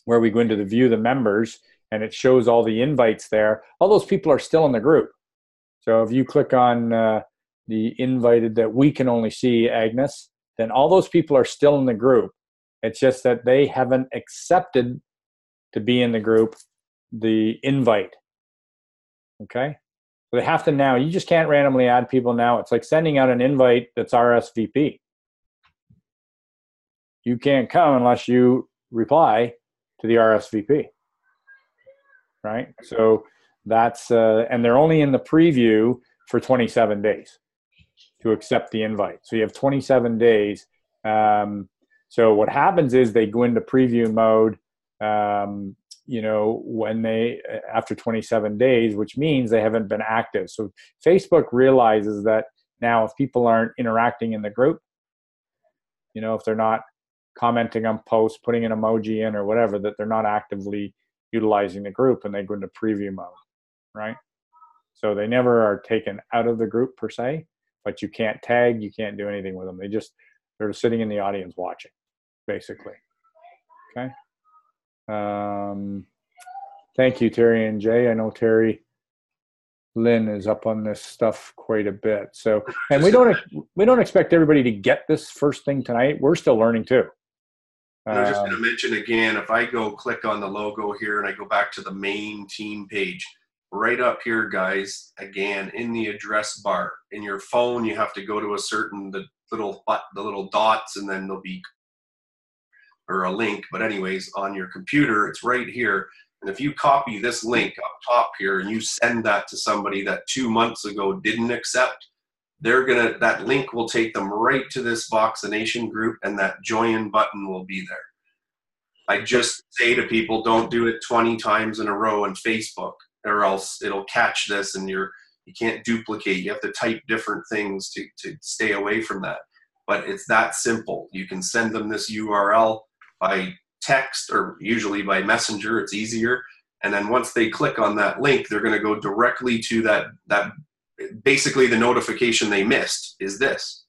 where we go into the view the members, and it shows all the invites there, all those people are still in the group. So if you click on the invited that we can only see, Agnes, then all those people are still in the group. It's just that they haven't accepted to be in the group the invite. Okay? So they have to now, you just can't randomly add people now. It's like sending out an invite that's RSVP. You can't come unless you reply to the RSVP. Right? So that's, and they're only in the preview for 27 days to accept the invite. So you have 27 days. So what happens is they go into preview mode, when they, after 27 days, which means they haven't been active. So Facebook realizes that now if people aren't interacting in the group, if they're not commenting on posts, putting an emoji in or whatever, that they're not actively utilizing the group, and they go into preview mode, right? So they never are taken out of the group per se, but you can't tag, you can't do anything with them. They're sitting in the audience watching, basically. Okay. Thank you, Terry and Jay. I know Terry Lynn is up on this stuff quite a bit. So, and we don't expect everybody to get this first thing tonight. We're still learning too. I'm just going to mention again, if I go click on the logo here and I go back to the main team page, right up here, guys, again, in the address bar, in your phone, you have to go to the little dots, and then there'll be or a link. But anyways, on your computer, it's right here. And if you copy this link up top here and you send that to somebody that 2 months ago didn't accept, that link will take them right to this Voxination group, and that join button will be there. I just say to people, don't do it 20 times in a row on Facebook, or else it'll catch this and you can't duplicate. You have to type different things to stay away from that. But it's that simple. You can send them this URL by text, or usually by messenger. It's easier. And then once they click on that link, they're going to go directly to that basically the notification they missed is this,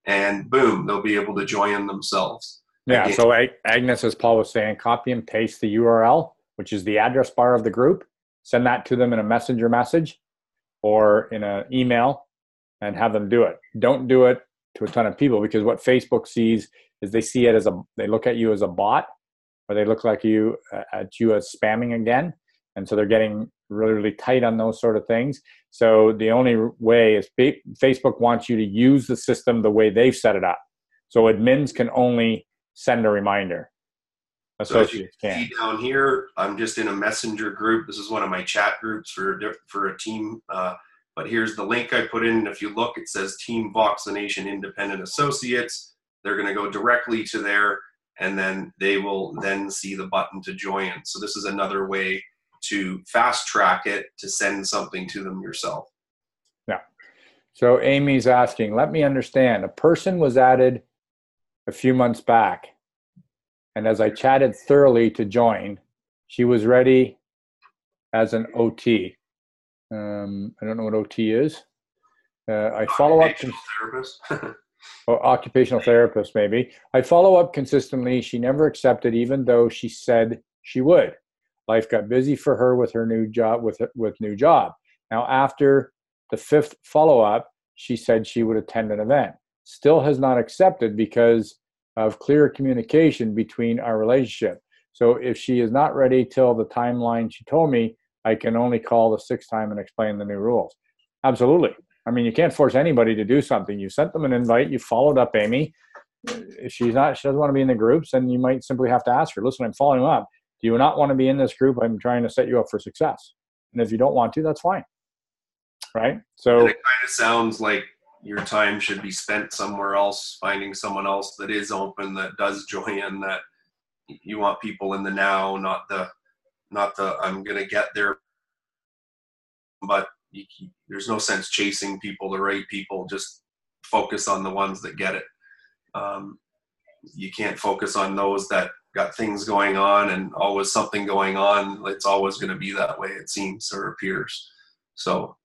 and boom, they'll be able to join themselves. Yeah. Again. So Agnes, as Paul was saying, copy and paste the URL, which is the address bar of the group, send that to them in a messenger message or in an email, and have them do it. Don't do it to a ton of people, because what Facebook sees is they look at you as a bot, or they look like at you as spamming again. And so they're getting really, really tight on those sort of things. So the only way is Facebook wants you to use the system the way they've set it up. So admins can only send a reminder. Associates can't. See down here, I'm just in a messenger group. This is one of my chat groups for a team. But here's the link I put in. And if you look, it says Team Voxination Independent Associates. They're going to go directly to there, and then they will then see the button to join. So this is another way to fast track it, to send something to them yourself. Yeah. So Amy's asking, let me understand. A person was added a few months back, and as I chatted thoroughly to join, she was ready as an OT. I don't know what OT is. I follow up. Therapist. Or occupational therapist, maybe. I follow up consistently. She never accepted, even though she said she would. Life got busy for her with her new job, with new job. Now, after the 5th follow-up, she said she would attend an event. Still has not accepted because of clear communication between our relationship. So if she is not ready till the timeline she told me, I can only call the 6th time and explain the new rules. Absolutely. I mean, you can't force anybody to do something. You sent them an invite. You followed up, Amy. If she doesn't want to be in the groups, then you might simply have to ask her, listen, I'm following up. Do you not want to be in this group? I'm trying to set you up for success. And if you don't want to, that's fine. Right? So and it kind of sounds like your time should be spent somewhere else, finding someone else that is open, that does join, that you want people in the now, not the I'm going to get there but there's no sense chasing people, the right people. Just focus on the ones that get it. You can't focus on those that got things going on and always something going on. It's always going to be that way, it seems, or appears. So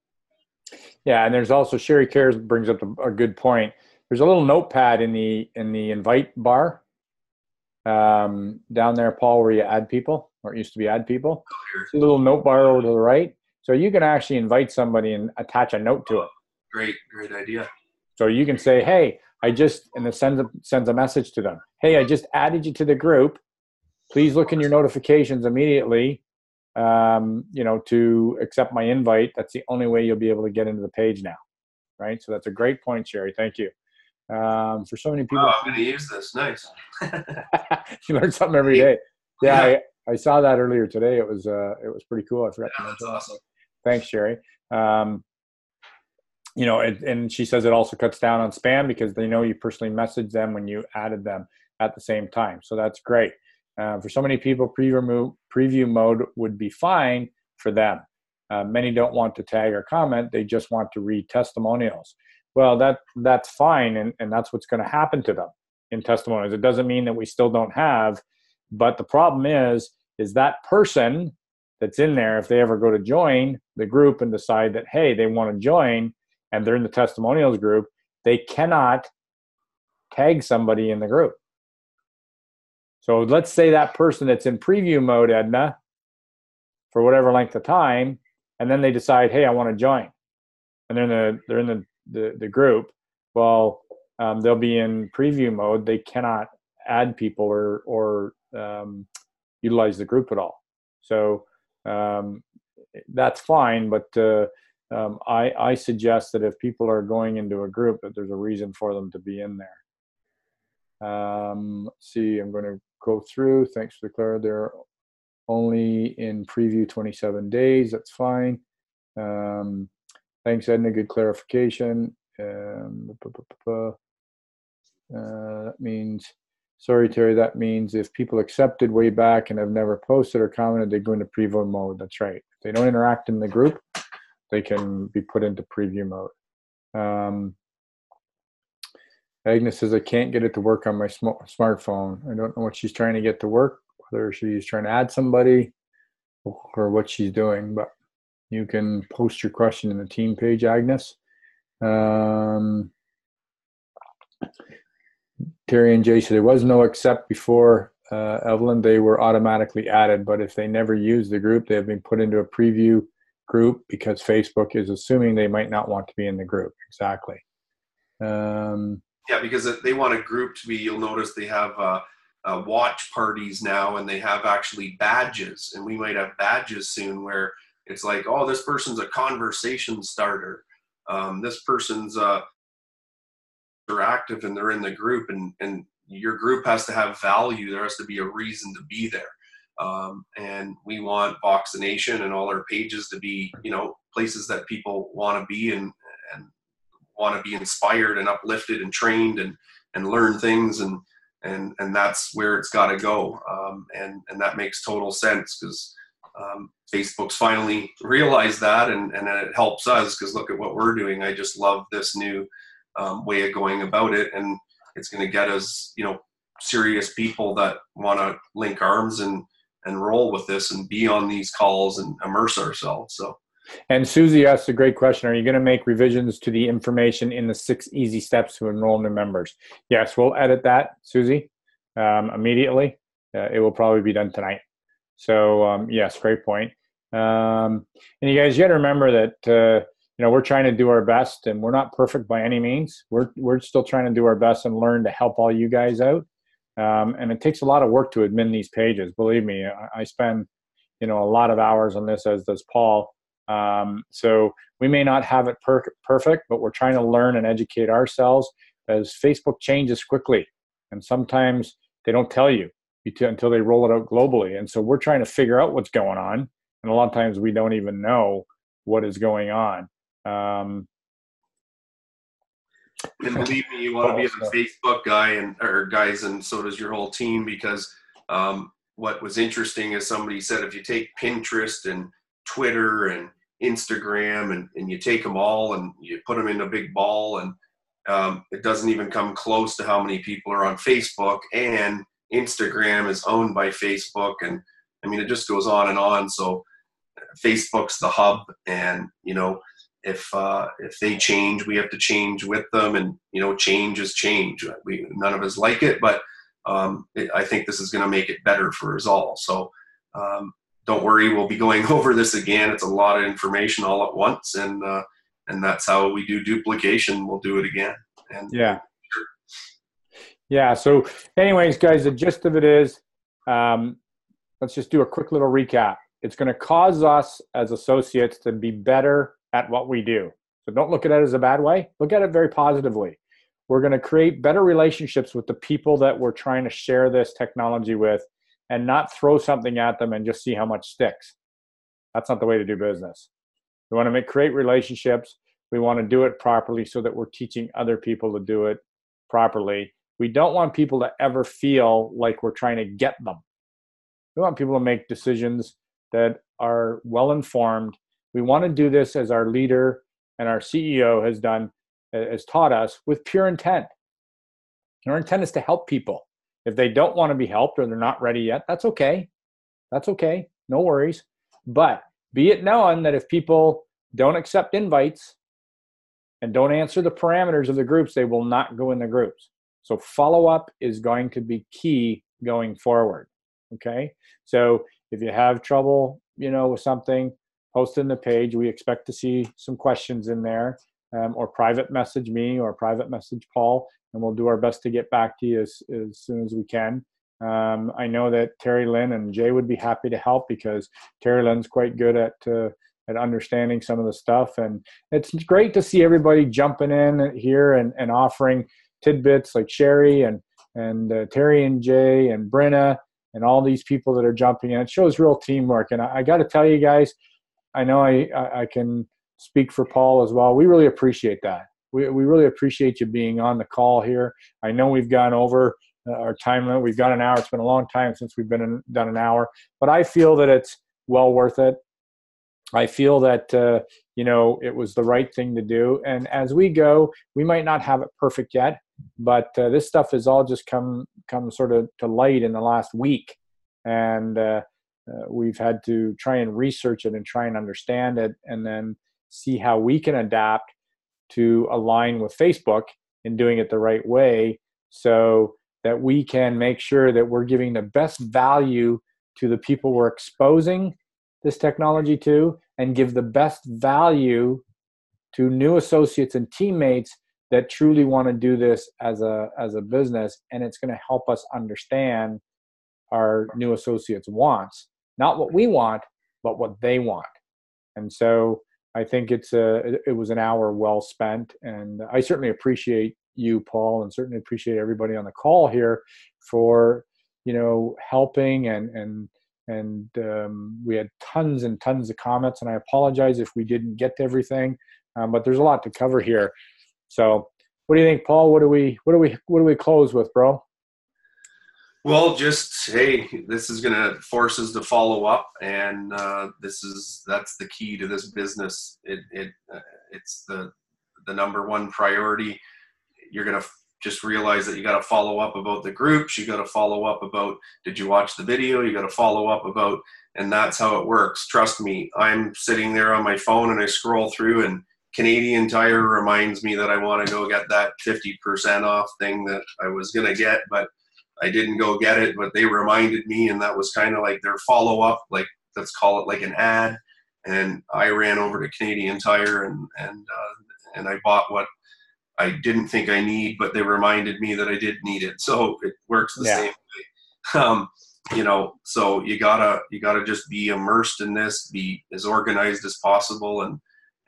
yeah, and there's also Sherry Cares brings up a good point. There's a little notepad in the invite bar down there, Paul, where you add people, or it used to be add people. See a little note bar over to the right, so you can actually invite somebody and attach a note to it. Great idea. So you can say, hey, and it sends a message to them. Hey, I just added you to the group. Please look in your notifications immediately, to accept my invite. That's the only way you'll be able to get into the page now, right? So that's a great point, Sherry. Thank you. For so many people. Oh, I'm going to use this. Nice. You learn something every day. Yeah. I saw that earlier today. It was pretty cool. I forgot to mention that. Awesome. Thanks, Sherry. And she says it also cuts down on spam because they know you personally messaged them when you added them at the same time. So that's great. For so many people, preview mode would be fine for them. Many don't want to tag or comment. They just want to read testimonials. Well, that's fine, and that's what's going to happen to them in testimonials. It doesn't mean that we still don't have, but the problem is that person that's in there, if they ever go to join the group and decide that, hey, they want to join, and they're in the testimonials group, they cannot tag somebody in the group. So let's say that person that's in preview mode, Edna, for whatever length of time, and then they decide, hey, I want to join, and they're in the group. Well, they'll be in preview mode. They cannot add people or utilize the group at all. So that's fine, but I suggest that if people are going into a group, that there's a reason for them to be in there. Let's see, I'm going to go through. Thanks for the clarity. They're only in preview 27 days. That's fine. Thanks, Edna. Good clarification. That means, sorry, Terry, that means if people accepted way back and have never posted or commented, they go into preview mode. That's right. If they don't interact in the group, they can be put into preview mode. Agnes says, I can't get it to work on my smartphone. I don't know what she's trying to get to work, whether she's trying to add somebody or what she's doing, but you can post your question in the team page, Agnes. Terry and Jay said there was no accept before, Evelyn. They were automatically added, but if they never use the group, they have been put into a preview group because Facebook is assuming they might not want to be in the group. Exactly. Yeah, because if they want a group to be, you'll notice they have watch parties now, and they have actually badges, and we might have badges soon where it's like, oh, this person's a conversation starter. This person's they're active and they're in the group, and your group has to have value. There has to be a reason to be there. And we want Vox Nation and all our pages to be, places that people want to be and want to be inspired and uplifted and trained and learn things, and that's where it's got to go. And that makes total sense because Facebook's finally realized that, and it helps us because look at what we're doing. I just love this new way of going about it, and it's going to get us, serious people that want to link arms and roll with this and be on these calls and immerse ourselves. So. And Susie asked a great question. Are you going to make revisions to the information in the 6 easy steps to enroll new members? Yes, we'll edit that, Susie, immediately. It will probably be done tonight. So, yes, great point. And you guys, you got to remember that, we're trying to do our best, and we're not perfect by any means. We're still trying to do our best and learn to help all you guys out. And it takes a lot of work to admin these pages. Believe me, I spend, a lot of hours on this, as does Paul. So we may not have it perfect, but we're trying to learn and educate ourselves, as Facebook changes quickly. And sometimes they don't tell you until they roll it out globally. And so we're trying to figure out what's going on. And a lot of times we don't even know what is going on. And believe me, you want to be a Facebook guy guys, and so does your whole team, because what was interesting is somebody said if you take Pinterest and Twitter and Instagram, and you take them all and you put them in a big ball, and it doesn't even come close to how many people are on Facebook, and Instagram is owned by Facebook. And I mean, it just goes on and on. So Facebook's the hub, and if they change, we have to change with them, and change is change. None of us like it, but I think this is going to make it better for us all. So don't worry, we'll be going over this again. It's a lot of information all at once, and that's how we do duplication. We'll do it again. And yeah. So anyways, guys, the gist of it is, let's just do a quick little recap. It's going to cause us as associates to be better at what we do. So don't look at it as a bad way. Look at it very positively. We're going to create better relationships with the people that we're trying to share this technology with, and not throw something at them and just see how much sticks. That's not the way to do business. We want to create relationships. We want to do it properly so that we're teaching other people to do it properly. We don't want people to ever feel like we're trying to get them. We want people to make decisions that are well-informed. We want to do this as our leader and our CEO has taught us, with pure intent. Our intent is to help people. If they don't want to be helped or they're not ready yet, that's okay. That's okay. No worries. But be it known that if people don't accept invites and don't answer the parameters of the groups, they will not go in the groups. So follow-up is going to be key going forward. Okay? So if you have trouble, with something, post in the page. We expect to see some questions in there, or private message me or private message Paul, and we'll do our best to get back to you as soon as we can. I know that Terry Lynn and Jay would be happy to help, because Terry Lynn's quite good at understanding some of the stuff. And it's great to see everybody jumping in here and offering tidbits like Sherry and Terry and Jay and Brenna and all these people that are jumping in. It shows real teamwork. And I got to tell you guys, I know I can speak for Paul as well. We really appreciate that. We really appreciate you being on the call here. I know we've gone over our time limit. We've got an hour. It's been a long time since we've done an hour, but I feel that it's well worth it. I feel that, it was the right thing to do. And as we go, we might not have it perfect yet, but this stuff has all just come sort of to light in the last week. And we've had to try and research it and try and understand it, and then see how we can adapt to align with Facebook in doing it the right way, so that we can make sure that we're giving the best value to the people we're exposing this technology to, and give the best value to new associates and teammates that truly want to do this as a business. And it's going to help us understand our new associates' wants, not what we want, but what they want. And so I think it was an hour well spent, and I certainly appreciate you, Paul, and certainly appreciate everybody on the call here for helping, and we had tons and tons of comments, and I apologize if we didn't get to everything, but there's a lot to cover here. So what do you think, Paul? What do we close with, bro? Well, just, hey, this is going to force us to follow up, and that's the key to this business. It's the number one priority. You're going to just realize that you got to follow up about the groups. You got to follow up about, did you watch the video? You got to follow up about, and that's how it works. Trust me, I'm sitting there on my phone and I scroll through, and Canadian Tire reminds me that I want to go get that 50% off thing that I was going to get, but I didn't go get it, but they reminded me, and that was kind of like their follow-up, like, let's call it like an ad. And I ran over to Canadian Tire and I bought what I didn't think I need, but they reminded me that I did need it. So it works the same way. So you gotta just be immersed in this, be as organized as possible,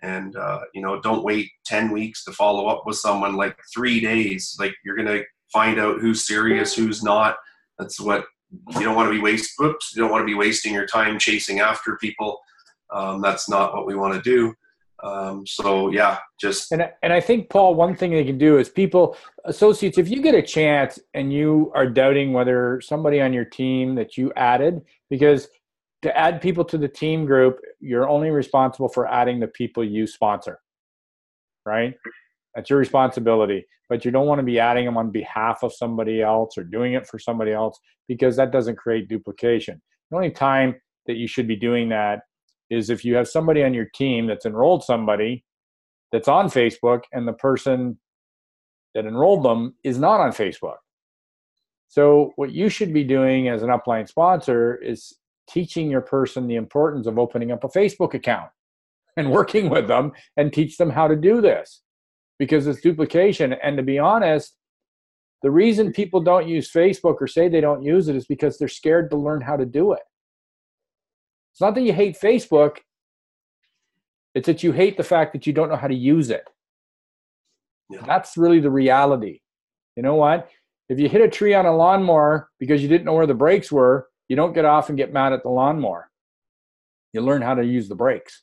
and don't wait 10 weeks to follow up with someone. Like 3 days, like, you're gonna find out who's serious, who's not. That's what you don't want to be You don't want to be wasting your time chasing after people. That's not what we want to do. And I think, Paul, one thing they can do is associates, if you get a chance and you are doubting whether somebody on your team that you added, because to add people to the team group, you're only responsible for adding the people you sponsor, right? That's your responsibility. But you don't want to be adding them on behalf of somebody else or doing it for somebody else, because that doesn't create duplication. The only time that you should be doing that is if you have somebody on your team that's enrolled somebody that's on Facebook, and the person that enrolled them is not on Facebook. So what you should be doing as an upline sponsor is teaching your person the importance of opening up a Facebook account and working with them and teach them how to do this, because it's duplication. And to be honest, the reason people don't use Facebook or say they don't use it is because they're scared to learn how to do it. It's not that you hate Facebook. It's that you hate the fact that you don't know how to use it. Yeah. That's really the reality. You know what? If you hit a tree on a lawnmower because you didn't know where the brakes were, you don't get off and get mad at the lawnmower. You learn how to use the brakes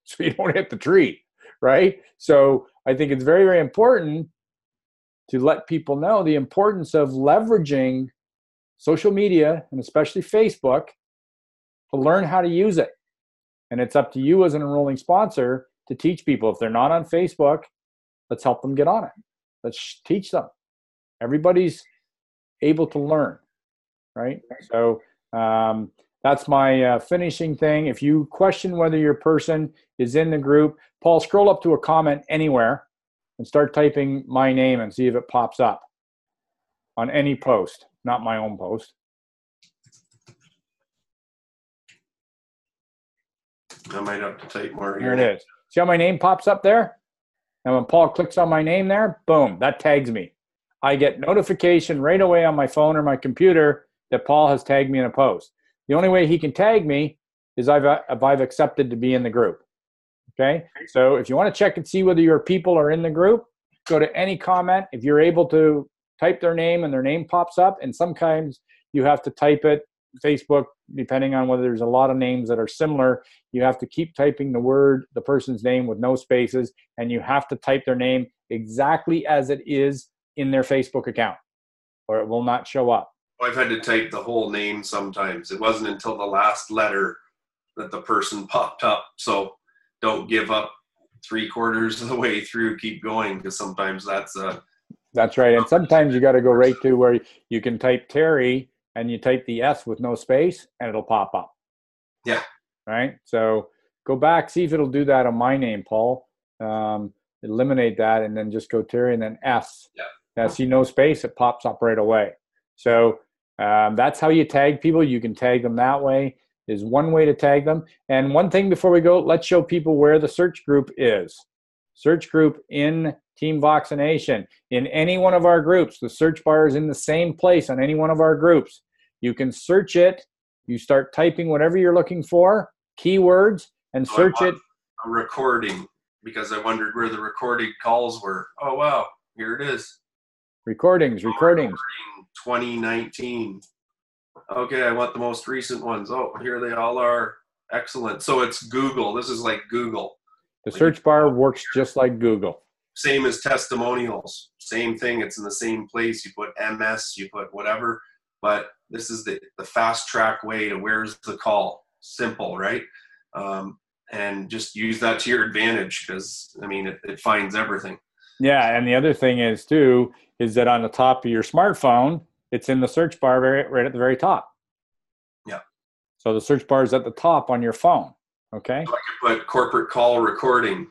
so you don't hit the tree, right? So I think it's very, very important to let people know the importance of leveraging social media, and especially Facebook, to learn how to use it. And it's up to you as an enrolling sponsor to teach people. If they're not on Facebook, let's help them get on it. Let's teach them. Everybody's able to learn, right? So that's my finishing thing. If you question whether your person is in the group, Paul, scroll up to a comment anywhere and start typing my name and see if it pops up on any post, not my own post. I might have to type more. Here it is. See how my name pops up there? And when Paul clicks on my name there, boom, that tags me. I get notification right away on my phone or my computer that Paul has tagged me in a post. The only way he can tag me is if I've accepted to be in the group. Okay? So if you want to check and see whether your people are in the group, go to any comment. If you're able to type their name and their name pops up, and sometimes you have to type it, Facebook, depending on whether there's a lot of names that are similar, you have to keep typing the person's name with no spaces, and you have to type their name exactly as it is in their Facebook account, or it will not show up. I've had to type the whole name sometimes. It wasn't until the last letter that the person popped up. So don't give up 3/4 of the way through. Keep going, because sometimes that's right. And sometimes you got to go right to where you can type Terry and you type the S with no space and it'll pop up. Yeah. Right. So go back, see if it'll do that on my name, Paul. Eliminate that and then just go Terry and then S. Yeah. Now see no space, it pops up right away. So that's how you tag people. You can tag them that way. Is one way to tag them. And one thing before we go, let's show people where the search group is. Search group in Team Voxination. In any one of our groups, the search bar is in the same place on any one of our groups. You can search it. You start typing whatever you're looking for, keywords, and search it. A recording, because I wondered where the recorded calls were. Oh, wow. Here it is. Recordings. 2019. Okay, I want the most recent ones. Oh, here they all are. Excellent. So it's Google. This is like Google. The search bar works just like Google. Same as testimonials. Same thing. It's in the same place. You put MS, you put whatever. But this is the fast track way to where's the call. Simple, right? And just use that to your advantage, because, I mean, it finds everything. Yeah, and the other thing is, too, is that on the top of your smartphone, it's in the search bar right at the very top. Yeah. So the search bar is at the top on your phone, okay? So I could put corporate call recording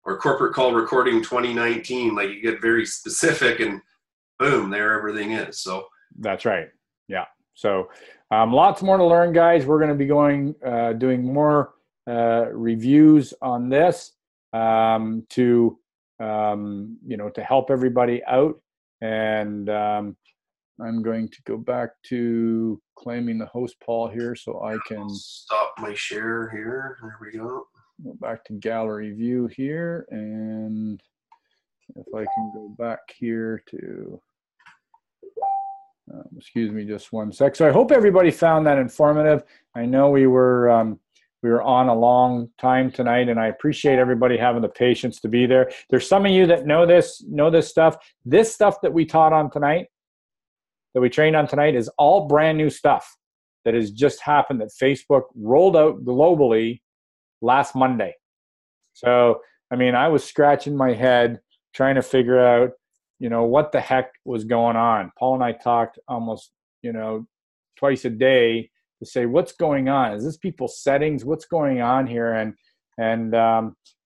or corporate call recording 2019. Like, you get very specific and boom, there everything is. So that's right. Yeah. So lots more to learn, guys. We're going to be doing more reviews on this to help everybody out. And I'm going to go back to claiming the host, Paul, here, so I can stop my share here. There we go. Go back to gallery view here, and if I can go back here to, excuse me, just one sec. So I hope everybody found that informative. I know we were on a long time tonight, and I appreciate everybody having the patience to be there. There's some of you that know this stuff. This stuff that we taught on tonight, that we trained on tonight, is all brand new stuff that has just happened that Facebook rolled out globally last Monday. So, I mean, I was scratching my head trying to figure out, what the heck was going on. Paul and I talked almost, twice a day to say, what's going on? Is this people's settings? What's going on here? And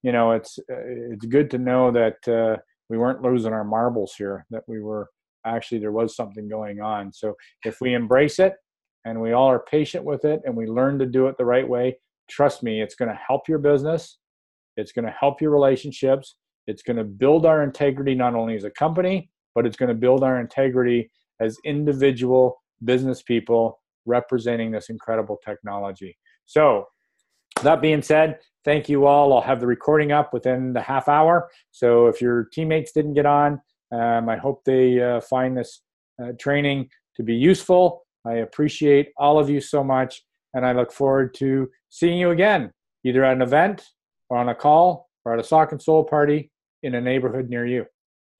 it's good to know that we weren't losing our marbles here, that we were actually, there was something going on. So if we embrace it and we all are patient with it and we learn to do it the right way, trust me, it's going to help your business. It's going to help your relationships. It's going to build our integrity, not only as a company, but it's going to build our integrity as individual business people representing this incredible technology. So that being said, thank you all. I'll have the recording up within the half hour. So if your teammates didn't get on, I hope they find this training to be useful. I appreciate all of you so much, and I look forward to seeing you again, either at an event or on a call or at a sock and soul party in a neighborhood near you.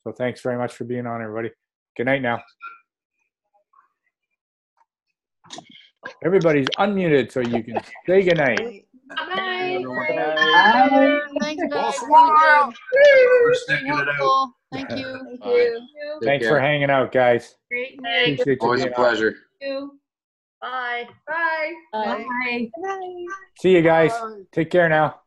So thanks very much for being on, everybody. Good night now. Everybody's unmuted so you can say good night. Bye. Bye. Thanks, guys. We're Really sticking good. it out. Helpful. Thank you. Thank you. Thanks for hanging out, guys. Great night. Appreciate you Always a being on. pleasure. Bye. Bye. Bye. See you guys. Take care now.